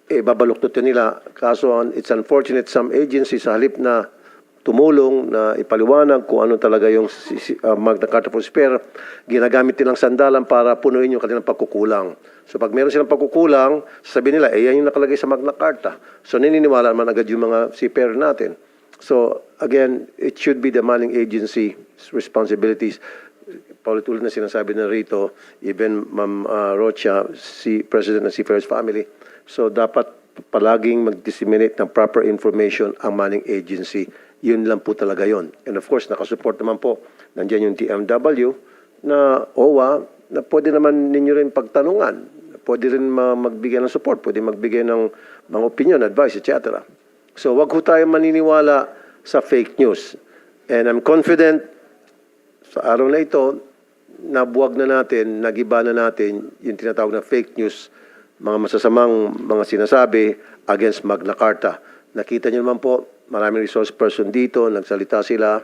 babaluktutin nila. Kaso it's unfortunate some agencies sa halip na tumulong na ipaliwanag kung ano talaga yung Magna Carta for Spare, ginagamit nilang sandalan para punuin yung kanilang pagkukulang. So pag meron silang pagkukulang, sasabihin nila, yan yung nakalagay sa Magna Carta. So naniniwala naman agad yung mga seafarer natin. So again, it should be the manning agency's responsibilities. Paulit-ulit na sinasabi na rito, even Ma'am Rocha, si President ng Seafarers Family. So dapat palaging mag-disseminate ng proper information ang manning agency. Yun lang po talaga yun. And of course, nakasupport naman po, nandiyan yung TMW na OWA na pwede naman ninyo rin pagtanungan. Pwede rin magbigay ng support, pwede magbigay ng mga opinion, advice, etc. So wag ho tayo maniniwala sa fake news. And I'm confident sa araw na ito, nabuwag na natin, nagiba na natin yung tinatawag na fake news, mga masasamang mga sinasabi against Magna Carta. Nakita niyo naman po, maraming resource person dito, nagsalita sila,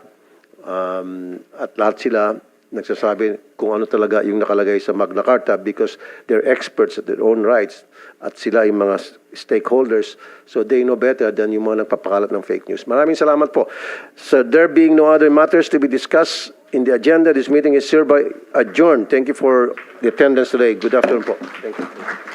at lahat sila nagsasabi kung ano talaga yung nakalagay sa Magna Carta because they're experts at their own rights at sila yung mga stakeholders, so they know better than yung mga nagpapakalat ng fake news. Maraming salamat po. So there being no other matters to be discussed in the agenda, this meeting is hereby adjourned. Thank you for the attendance today. Good afternoon po. Thank you.